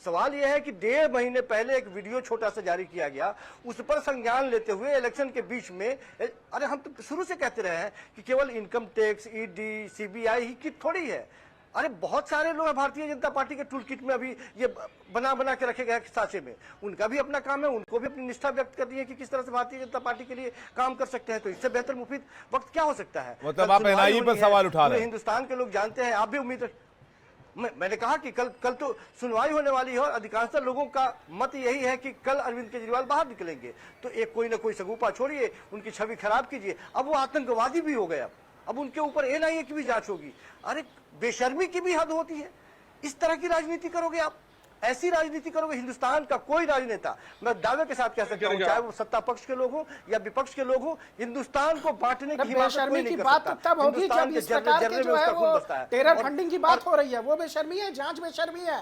सवाल यह है कि 1.5 महीने पहले एक वीडियो छोटा सा जारी किया गया, उस पर संज्ञान लेते हुए इलेक्शन के बीच में, अरे हम तो शुरू से कहते रहे हैं कि केवल इनकम टैक्स, ईडी, सीबीआई ही की थोड़ी है। अरे बहुत सारे लोग भारतीय जनता पार्टी के टूल किट में अभी ये बना के रखे गए साँचे में, उनका भी अपना काम है, उनको भी अपनी निष्ठा व्यक्त करनी है कि किस तरह से भारतीय जनता पार्टी के लिए काम कर सकते हैं। तो इससे बेहतर मुफीद वक्त क्या हो सकता है? मतलब आप एनआईए पर सवाल उठा रहे हैं? हिंदुस्तान के लोग जानते हैं, आप भी उम्मीद, मैंने कहा कि कल तो सुनवाई होने वाली है और अधिकांशतः लोगों का मत यही है कि कल अरविंद केजरीवाल बाहर निकलेंगे, तो एक कोई ना कोई सगुफा छोड़िए, उनकी छवि खराब कीजिए। अब वो आतंकवादी भी हो गए, अब उनके ऊपर एनआईए की भी जांच होगी। अरे बेशर्मी की भी हद होती है। इस तरह की राजनीति करोगे आप, ऐसी राजनीति करोगे? हिंदुस्तान का कोई राजनेता, मैं दावे के साथ कह सकता हूं, चाहे वो सत्ता पक्ष के लोग हो या विपक्ष के लोग हो, हिंदुस्तान को बांटने की हिम्मत कोई नहीं कर सकता। तब होगी जब इस प्रकार के जो है वो टेरर फंडिंग की बात हो रही है, वो बेशर्मी है, जांच बेशर्मी है,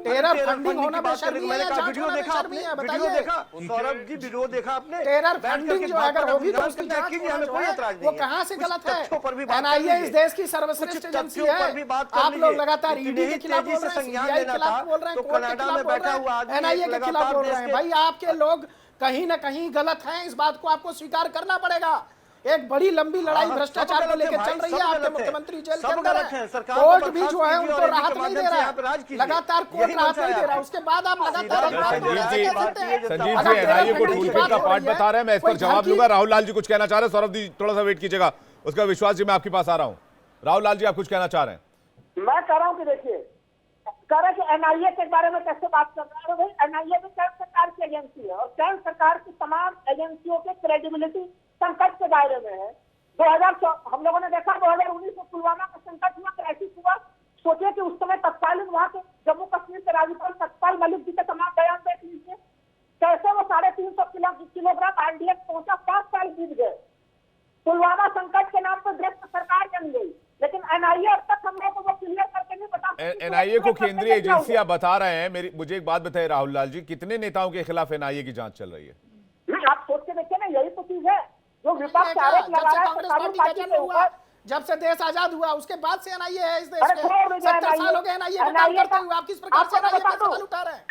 टेरर फंडिंग होना बेशर्मी है, जांच होना बेशर्मी है। बताइए सौरभ जी, वीडियो देखा आपने? टेरर फंडिंग जो अगर होगी तो उसकी जांच वो कहां से गलत है? एनआईए इस देश की सर्वश्रेष्ठ एजेंसी है। आप लोग लगातार ईडी के खिलाफ बोल रहे हैं, सीबीआई के खिलाफ बोल रहे हैं, कोर्ट के खिलाफ बोल रहे हैं, एनआईए के खिलाफ बोल रहे हैं। भाई आपके लोग कहीं ना कहीं गलत हैं, इस बात को आपको स्वीकार करना पड़ेगा। एक बड़ी लंबी लड़ाई भ्रष्टाचार को लेकर चल रही है, आपके मुख्यमंत्री जेल के अंदर है, कोर्ट भी जो है उनको राहत नहीं दे रहा है, लगातार कोर्ट राहत नहीं दे रहा, उसके बाद आप लगातार संजीव जी एनआईए को टूलकिट का पार्ट बता रहे हैं, मैं इस पर जवाब दूंगा। राहुल लाल जी कुछ कहना चाह रहे हैं, सौरभ जी थोड़ा सा वेट कीजिएगा, उसका विश्वास जी मैं आपके पास आ रहा हूँ। राहुल लाल जी आप कुछ कहना चाह रहे हैं? मैं कह रहा हूँ कि देखिए, कह रहे कि एनआईए के बारे में कैसे बात कर रहे हैं? भाई एनआईए भी केंद्र सरकार की एजेंसी है और केंद्र सरकार की तमाम एजेंसियों के क्रेडिबिलिटी संकट के दायरे में है। 2000 हम लोगों ने देखा 2019 में पुलवामा का संकट हुआ, क्राइसिस हुआ। सोचिए कि उस समय तत्कालीन वहाँ के जम्मू कश्मीर के राज्यपाल सत्यपाल मलिक जी के तमाम बयान देख लीजिए, कैसे वो 350 किलोग्राम आरडीएक्स पहुंचा। 5 साल बीत गए, पुलवामा संकट के नाम पर देश में सरकार जम गई, लेकिन एनआईए अब तक हम लोग को वो क्लियर करके नहीं बता। एनआईए को केंद्रीय एजेंसी आप बता रहे हैं, मुझे एक बात बताइए राहुल लाल जी, कितने नेताओं के खिलाफ एनआईए की जांच चल रही है? आप सोच के देखिए ना, यही तो चीज है जो विपक्ष आरोप लगा रहा है। जब से देश आजाद हुआ उसके बाद से एनआईए है इस देश में, 70 साल हो गए एनआईए का काम करते हुए। आप किस प्रकार से एनआईए पर सवाल उठा रहे हैं?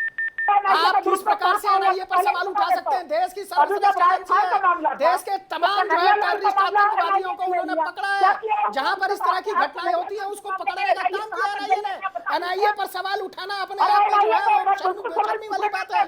आप किस प्रकार से एनआईए पर सवाल उठा सकते हैं? देश की सर्वश्रेष्ठ एजेंसी है, देश के तमाम जो है टेररिस्ट आतंकवादियों को उन्होंने पकड़ा है, जहां पर इस तरह की घटनाएं होती हैं उसको पकड़ने का काम किया एनआईए ने। एनआईए पर सवाल उठाना अपने आप में जो है वो शर्मी वाली बात है।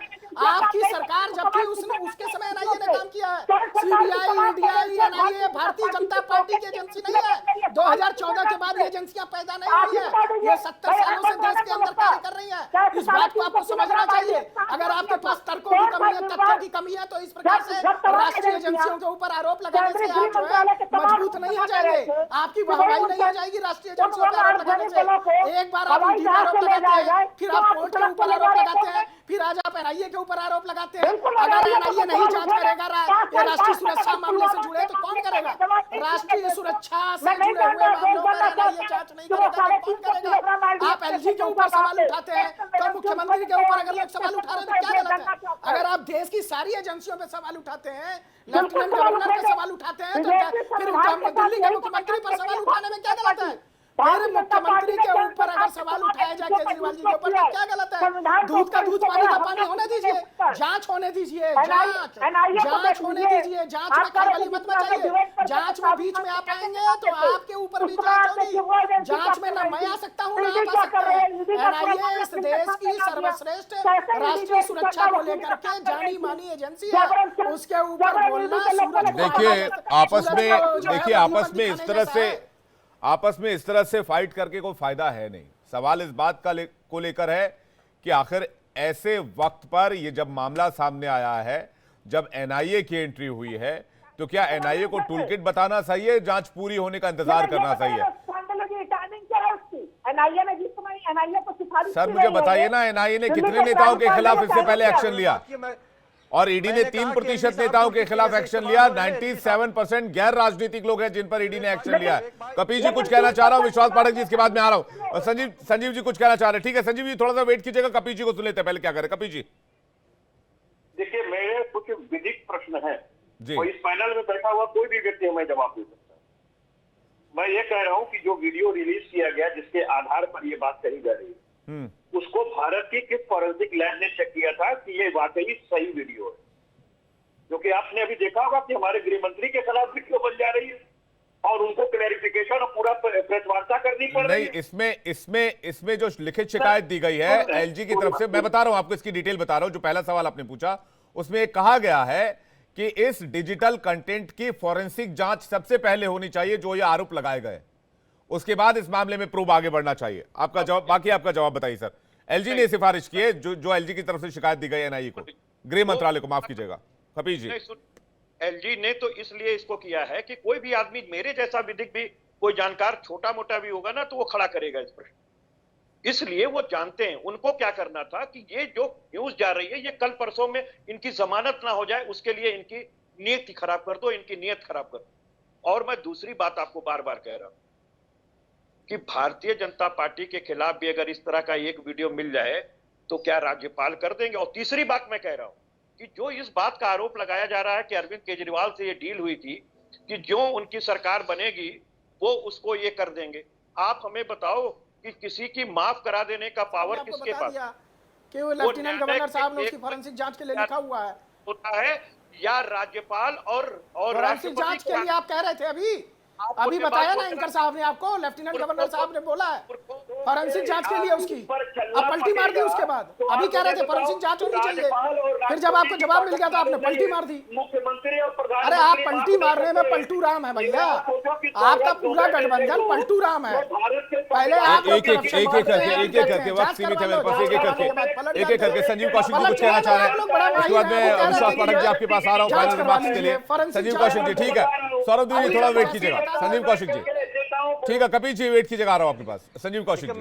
आपकी सरकार जब थी उसके समय एनआईए ने काम किया है। CBI, ED, NIA Bharatiya Janata party की एजेंसी नहीं है। 2014 के बाद ये एजेंसियां पैदा नहीं हुई है, ये 70 सालों से देश के अंदर कार्य कर रही है। इस बात को आपको समझना चाहिए। अगर आपके पास तर्कों की कमी है, तथ्यों की कमी है, तो इस प्रकार से राष्ट्रीय एजेंसियों के ऊपर आरोप लगाने से आप जो है मजबूत नहीं हो जाएंगे, आपकी वाहवाही नहीं हो जाएगी राष्ट्रीय एजेंसियों पर आरोप लगाने से। एक बार आप ईडी पर आरोप लगाते हैं, फिर आप कोर्ट के ऊपर आरोप लगाते हैं, फिर आज आप एनआईए के ऊपर आरोप लगाते हैं। अगर एनआईए नहीं जांच करेगा ये राष्ट्रीय सुरक्षा मामले से जुड़े तो कौन करेगा? राष्ट्रीय सुरक्षा से जुड़े हुए मामलों पर एनआईए जांच नहीं करेगा तो कौन करेगा? आप एलजी के ऊपर सवाल उठाते हैं तो मुख्यमंत्री के ऊपर अगर लोग सवाल उठा रहे हैं तो क्या गलत है? अगर आप देश की सारी एजेंसियों पे सवाल उठाते हैं, लेफ्टिनेंट गवर्नर पे सवाल उठाते हैं, तो फिर दिल्ली के मुख्यमंत्री पर सवाल उठाने में क्या गलत है? फिर मुख्यमंत्री के ऊपर अगर सवाल उठाया जाए केजरीवाल जी के ऊपर तो क्या गलत है? दूध का दूध, पानी का पानी होने दीजिए। जांच होने दीजिए, जांच होने दीजिए, जांच में खलबली मत मचाइए। जांच में बीच में आप आएंगे तो आपके ऊपर भी जांच होगी। जांच में ना मैं आ सकता हूँ, ना आप आ सकते हैं। एनआईए इस देश की सर्वश्रेष्ठ राष्ट्रीय सुरक्षा को लेकर के जानी मानी एजेंसी है, उसके ऊपर बोलना सूरज। देखिए आपस में इस तरह से फाइट करके कोई फायदा है नहीं। सवाल इस बात को लेकर है कि आखिर ऐसे वक्त पर ये जब मामला सामने आया है, जब एनआईए की एंट्री हुई है, तो क्या एनआईए को टूलकिट बताना सही है, जांच पूरी होने का इंतजार करना सही है? सर मुझे बताइए ना, एनआईए ने कितने नेताओं के खिलाफ इससे पहले एक्शन लिया? और ईडी ने 3% नेताओं के खिलाफ एक्शन लिया। 97% गैर राजनीतिक लोग हैं जिन पर ईडी ने एक्शन लिया है। कपिल जी कुछ कहना चाह रहा हूं, विश्वास पाठक जी इसके बाद में आ रहा हूं, और संजीव जी कुछ कहना चाह रहे हैं। ठीक है संजीव जी, थोड़ा सा वेट कीजिएगा, कपिल जी को सुन लेते हैं, पहले क्या करें कपिल जी। देखिए मेरे कुछ विधिक प्रश्न है और इस पैनल में बैठा हुआ कोई भी व्यक्ति हमें जवाब दे सकता है। मैं ये कह रहा हूं कि जो वीडियो रिलीज किया गया जिसके आधार पर ये बात कही जा रही है, उसको भारत की किस फॉरेंसिक लैब ने चेक किया था कि ये वाकई सही वीडियो है? क्योंकि आपने अभी देखा होगा कि हमारे गृह मंत्री के खिलाफ वीडियो बन जा रही है और उनको क्लैरिफिकेशन और पूरा प्रेस वार्ता करनी पड़ रही है। इसमें जो लिखित शिकायत दी गई है एलजी की तरफ से, मैं बता रहा हूं आपको, इसकी डिटेल बता रहा हूं। जो पहला सवाल आपने पूछा उसमें कहा गया है कि इस डिजिटल कंटेंट की फॉरेंसिक जांच सबसे पहले होनी चाहिए, जो ये आरोप लगाए गए, उसके बाद इस मामले में प्रूव आगे बढ़ना चाहिए। आपका जवाब, बाकी आपका जवाब बताइए सर। एलजी ने सिफारिश की है, जो एलजी की तरफ से शिकायत दी गई एनआईए को, गृह मंत्रालय को, माफ कीजिएगा कपिल जी। एलजी ने तो इसलिए इसको किया है कि कोई भी आदमी, मेरे जैसा विधिक भी कोई जानकार छोटा मोटा भी होगा ना, तो वो खड़ा करेगा इस प्रश्न। इसलिए वो जानते हैं उनको क्या करना था कि ये जो न्यूज जा रही है ये कल परसों में इनकी जमानत ना हो जाए, उसके लिए इनकी नीयत खराब कर दो, इनकी नीयत खराब कर दो। और मैं दूसरी बात आपको बार बार कह रहा हूं कि भारतीय जनता पार्टी के खिलाफ भी अगर इस तरह का एक वीडियो मिल जाए तो क्या राज्यपाल कर देंगे? और तीसरी बात मैं कह रहा हूं कि जो इस बात का आरोप लगाया जा रहा है कि अरविंद केजरीवाल से ये डील हुई थी कि जो उनकी सरकार बनेगी वो उसको ये कर देंगे, आप हमें बताओ कि किसी की माफ करा देने का पावर किसके पास? कि वो लेफ्टिनेंट गवर्नर साहब ने उसकी फॉरेंसिक जांच के लिए लिखा हुआ है होता है, या राज्यपाल और फॉरेंसिक जांच के लिए आप कह रहे थे अभी बताया ना एंकर साहब ने आपको, लेफ्टिनेंट गवर्नर साहब ने बोला है फॉरेंसिक जांच के लिए उसकी, अब पलटी मार दी उसके बाद। अभी कह रहे थे फॉरेंसिक जांच होनी चाहिए, फिर जब आपको जवाब मिल गया तो आपने पलटी मार दी। मुख्यमंत्री और प्रधानमंत्री, अरे आप पलटी मारने में पलटू राम है भैया, आपका पूरा गठबंधन पलटू राम है। पहले आप एक एक करके वक्त सीमित है मेरे पास, एक एक करके संजीव कौशिक जी कुछ कहना चाह रहे हैं, उसके बाद में विश्वास पाठक जी आपके पास आ रहा हूँ फाइनल रिमार्क्स के लिए। संजीव कौशिक जी ठीक है, सौरभ जी थोड़ा वेट कीजिएगा, संजीव कौशिक जी ठीक है, कपिल जी वेट कीजिएगा, आ रहा हूं आपके पास। संजीव कौशिक जी,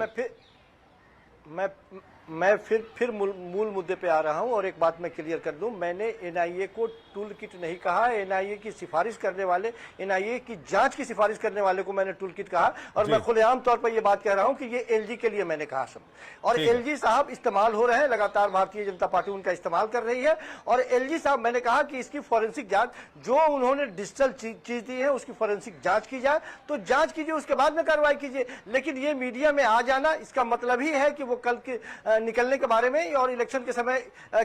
मैं फिर मूल मुद्दे पे आ रहा हूं और एक बात मैं क्लियर कर दूं, मैंने एनआईए को टूल किट नहीं कहा, एनआईए की सिफारिश करने वाले, एनआईए की जांच की सिफारिश करने वाले को मैंने टूल किट कहा। और मैं खुलेआम तौर पर यह बात कह रहा हूं कि ये एलजी के लिए मैंने कहा सब, और एलजी साहब इस्तेमाल हो रहे हैं, लगातार भारतीय जनता पार्टी उनका इस्तेमाल कर रही है। और एलजी साहब, मैंने कहा कि इसकी फॉरेंसिक जांच, जो उन्होंने डिजिटल चीज दी है उसकी फॉरेंसिक जांच की जाए, तो जांच कीजिए, उसके बाद में कार्रवाई कीजिए। लेकिन ये मीडिया में आ जाना, इसका मतलब ही है कि वो कल के निकलने के बारे में और इलेक्शन के समय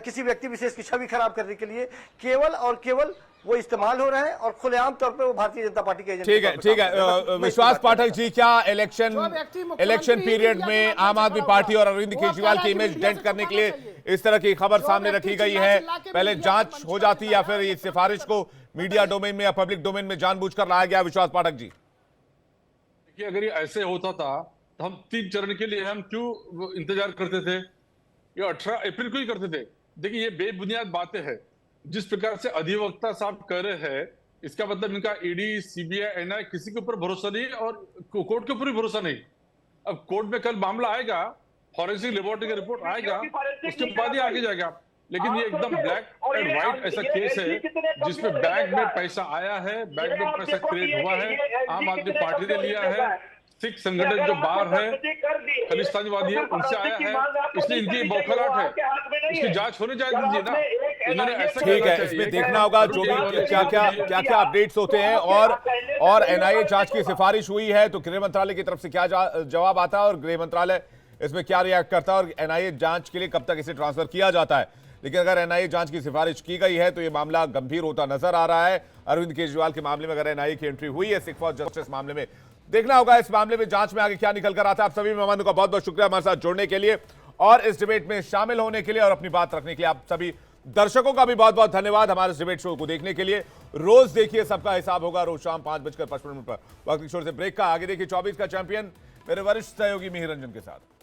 किसी व्यक्ति विशेष की छवि खराब करने के लिए केवल और केवल वो इस्तेमाल हो रहे हैं, और खुलेआम तौर पे वो भारतीय जनता पार्टी के एजेंडे। ठीक है विश्वास पाठक जी, क्या इलेक्शन पीरियड में आम आदमी पार्टी और अरविंद केजरीवाल की इमेज डेंट करने के लिए इस तरह की खबर सामने रखी गई है? पहले जांच हो जाती या फिर इस सिफारिश को मीडिया डोमेन में या पब्लिक डोमेन में जानबूझकर लाया गया? विश्वास पाठक जी, अगर ये ऐसे होता था तो हम 3 चरण के लिए हम क्यों इंतजार करते थे? ये 18 अप्रैल को ही करते थे। देखिए ये बेबुनियाद बातें हैं, जिस प्रकार से अधिवक्ता साहब कह रहे हैं, इसका मतलब इनका ईडी, सीबीआई, एनआईए किसी के ऊपर भरोसा नहीं और कोर्ट के ऊपर भी भरोसा नहीं। अब कोर्ट में कल मामला आएगा, फॉरेंसिक लेबोरेटरी का रिपोर्ट आएगा, उसके बाद ही आगे जाएगा। लेकिन ये एकदम ब्लैक एंड व्हाइट ऐसा केस है जिसमें बैंक में पैसा आया है, बैंक में पैसा क्रिएट हुआ है, आम आदमी पार्टी ने लिया है, सिख संगठन जो बाहर है, खालिस्तानीवादी है, उनसे आया है, इसलिए इनकी बौखलाहट है, इसकी जांच होने जाए दीजिए ना। इन्होंने ऐसा, ठीक है, इसमें देखना होगा जो भी क्या अपडेट्स होते हैं, और एनआईए जांच की सिफारिश हुई है तो गृह मंत्रालय की तरफ से क्या जवाब आता है और गृह मंत्रालय इसमें क्या रिएक्ट करता है, और एनआईए जांच के लिए कब तक इसे ट्रांसफर किया जाता है। लेकिन अगर एनआईए जांच की सिफारिश की गई है तो यह मामला गंभीर होता नजर आ रहा है। अरविंद केजरीवाल के मामले में अगर एनआईए की एंट्री हुई है सिख फॉर जस्टिस मामले में, देखना होगा इस मामले में जांच में आगे क्या निकल कर आता है। आप सभी मेहमानों का बहुत बहुत शुक्रिया हमारे साथ जुड़ने के लिए और इस डिबेट में शामिल होने के लिए और अपनी बात रखने के लिए। आप सभी दर्शकों का भी बहुत बहुत धन्यवाद हमारे इस डिबेट शो को देखने के लिए। रोज देखिए सबका हिसाब होगा, रोज शाम 5:55 पर। वक्त किशोर से ब्रेक का। आगे देखिए 24 का चैंपियन मेरे वरिष्ठ सहयोगी मिहिर रंजन के साथ।